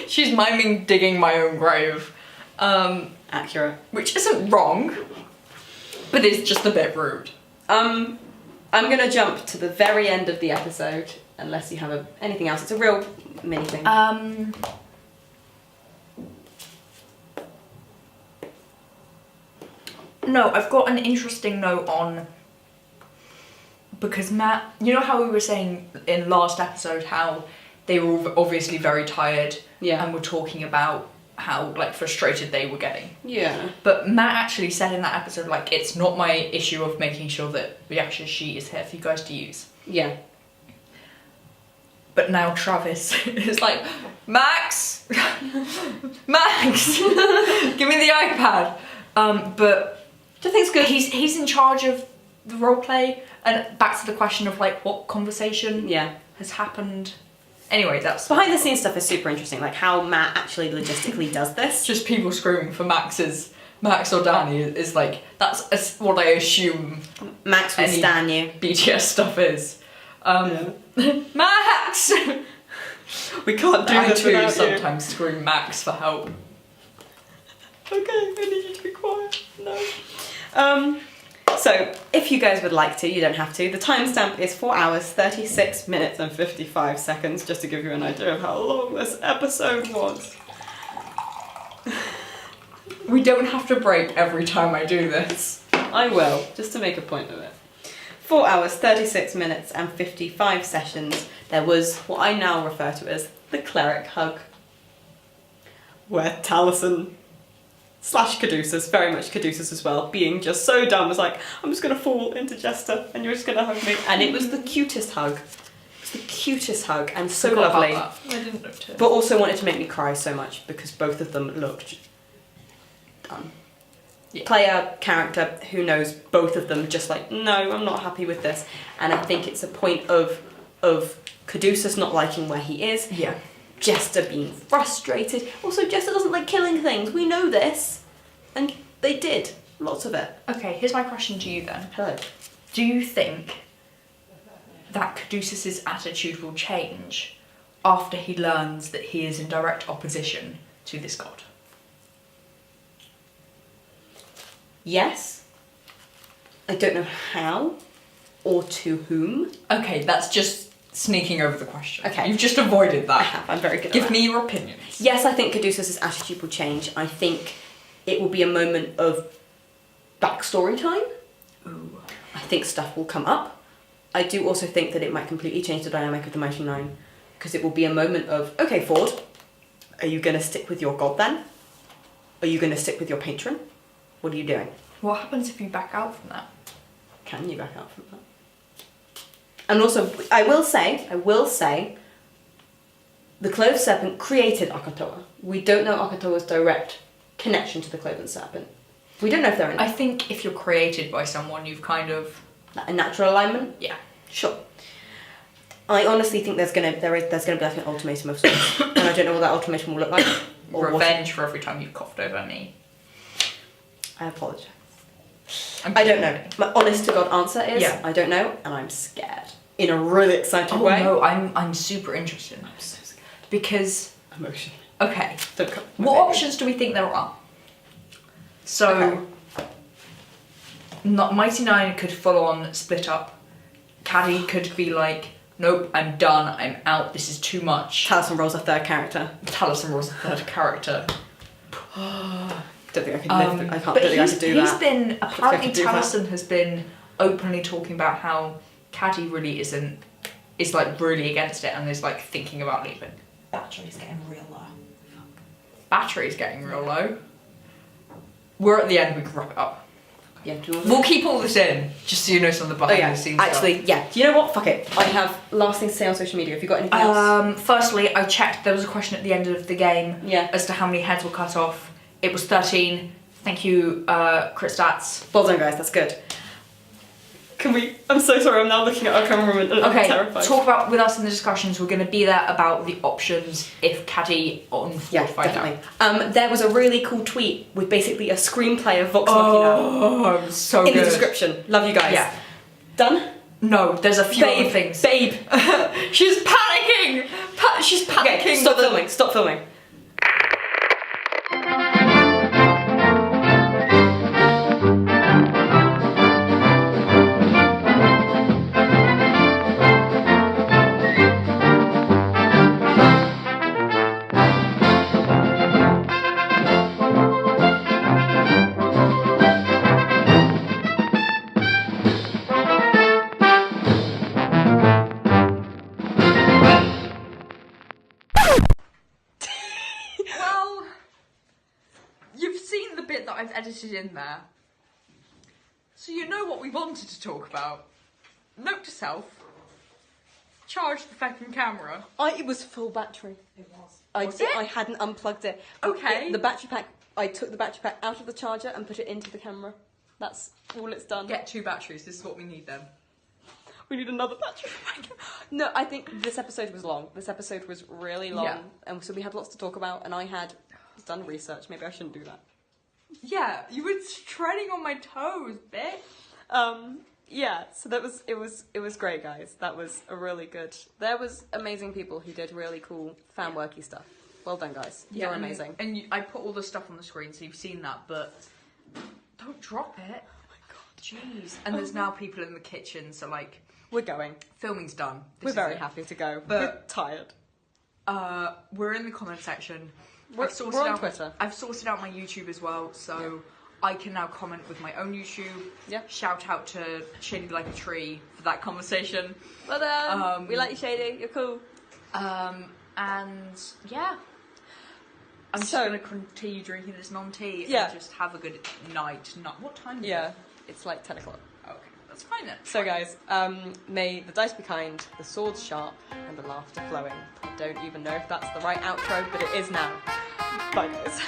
She's miming digging my own grave. Accurate. Which isn't wrong, but it's just a bit rude. I'm gonna jump to the very end of the episode, unless you have anything else. It's a real mini thing. No, I've got an interesting note on, because Matt, you know how we were saying in last episode how they were obviously very tired, Yeah. and were talking about how frustrated they were getting. Yeah. But Matt actually said in that episode, it's not my issue of making sure that Reaction Sheet is here for you guys to use. Yeah. But now Travis is Max! Max! Give me the iPad! But I think it's good. he's in charge of the roleplay, and back to the question of what conversation Yeah. has happened Anyway, that's Behind the scenes stuff is super interesting, like how Matt actually logistically does this. just people screaming for Max or Danny is like, that's what I assume Max will Any- stan you. BTS stuff is. Max! We can't do I this too without you. sometimes scream Max for help. Okay, I need you to be quiet. No. So, if you guys would like to, you don't have to. The timestamp is 4 hours, 36 minutes and 55 seconds, just to give you an idea of how long this episode was. We don't have to break every time I do this. I will, just to make a point of it. 4 hours, 36 minutes and 55 sessions. There was what I now refer to as the cleric hug, where Taliesin / Caduceus, very much Caduceus as well, being just so dumb, was like, I'm just gonna fall into Jester and you're just gonna hug me. And it was the cutest hug. It was the cutest hug and so Forgot lovely. about that. I didn't notice. But also wanted to make me cry so much because both of them looked done. Yeah. Player, character, who knows, both of them just like, no, I'm not happy with this. And I think it's a point of Caduceus not liking where he is, Yeah. Jester being frustrated. Also, Jester doesn't like killing things. We know this. And they did. Lots of it. Okay, here's my question to you then. Hello. Do you think that Caduceus's attitude will change after he learns that he is in direct opposition to this god? Yes. I don't know how or to whom. Okay, that's just sneaking over the question. Okay. You've just avoided I that. have. I'm very good at Give that. me your opinions. Yes, I think Caduceus' attitude will change. I think it will be a moment of backstory time. Ooh. I think stuff will come up. I do also think that it might completely change the dynamic of the Mighty Nine, because it will be a moment of, okay, Ford, are you going to stick with your god then? Are you going to stick with your patron? What are you doing? What happens if you back out from that? Can you back out from that? And also, I will say, the Clove Serpent created Akatoa. We don't know Akatoa's direct connection to the Cloven Serpent. We don't know if they're in I think if you're created by someone, you've kind of... a natural alignment. Yeah. Sure. I honestly think there's gonna be like an ultimatum of sorts, and I don't know what that ultimatum will look like. Or what Revenge for every time you've coughed over me. I apologise. I'm I don't know. My honest to God answer is Yeah. I don't know, and I'm scared in a really excited Oh way. no, I'm super interested. I'm so scared. Because, Emotion. okay, Don't come. what options do we think there are? So, Okay. Mighty Nine could full on split up. Caddy could be like, nope, I'm done, I'm out, this is too much. Taliesin rolls a third character. Taliesin rolls a third character. Don't think I could live. I can't. But Don't think I could do he's that. been, apparently do that. Taliesin has been openly talking about how Caddy really is like really against it and is like thinking about leaving. Battery's getting real low. Battery's getting real low. We're at the end, we can wrap it up. Yeah. Do you want We'll keep all this in, just so you know some of the Oh behind yeah. the scenes stuff. Actually, yeah. Do you know what? Fuck it. I have last thing to say on social media. Have you got anything else? Firstly, I checked, there was a question at the end of the game Yeah. as to how many heads were cut off. It was 13. Thank you, Crit Stats. Well done, guys. That's good. Can we? I'm so sorry. I'm now looking at our cameraman and I'm Okay, terrified. talk about with us in the discussions. We're going to be there about the options if Caddy on Ford Yeah, find definitely. out. There was a really cool tweet with basically a screenplay of Vox Machina Oh, so in good. the description. Love you guys. Yeah. Done? No, there's a few Babe, other things. Babe. She's panicking. She's panicking. Okay, stop filming. Stop filming. Well, you've seen the bit that I've edited in there. So you know what we wanted to talk about. Note to self. Charge the fucking camera. It was full battery. It was. I hadn't unplugged it. Okay. The battery pack. I took the battery pack out of the charger and put it into the camera. That's all it's done. Get 2 batteries. This is what we need then. We need another battery pack. No, I think this episode was long. This episode was really long. Yeah. And so we had lots to talk about, and I had done research. Maybe I shouldn't do that. Yeah, you were treading on my toes, bitch. Yeah, so it was great, guys. That was a really good. There was amazing people who did really cool fan worky stuff. Well done, guys. You're and, amazing. And I put all the stuff on the screen, so you've seen that, but don't drop it. Oh my god. Jeez. And there's now people in the kitchen, so like We're going. filming's done. This We're is very it. happy to go. But- we're tired. We're in the comment section. We're on Twitter. I've sorted out my YouTube as well, so I can now comment with my own YouTube. Yeah. Shout out to Shady Like a Tree for that conversation. Well done. We like you, Shady. You're cool. And yeah. I'm just So- gonna continue drinking this non-tea Yeah. and just have a good night. What time is Yeah, it? it's like 10 o'clock. Okay, that's fine then. So guys, may the dice be kind, the swords sharp, and the laughter flowing. I don't even know if that's the right outro, but it is now. Bye guys.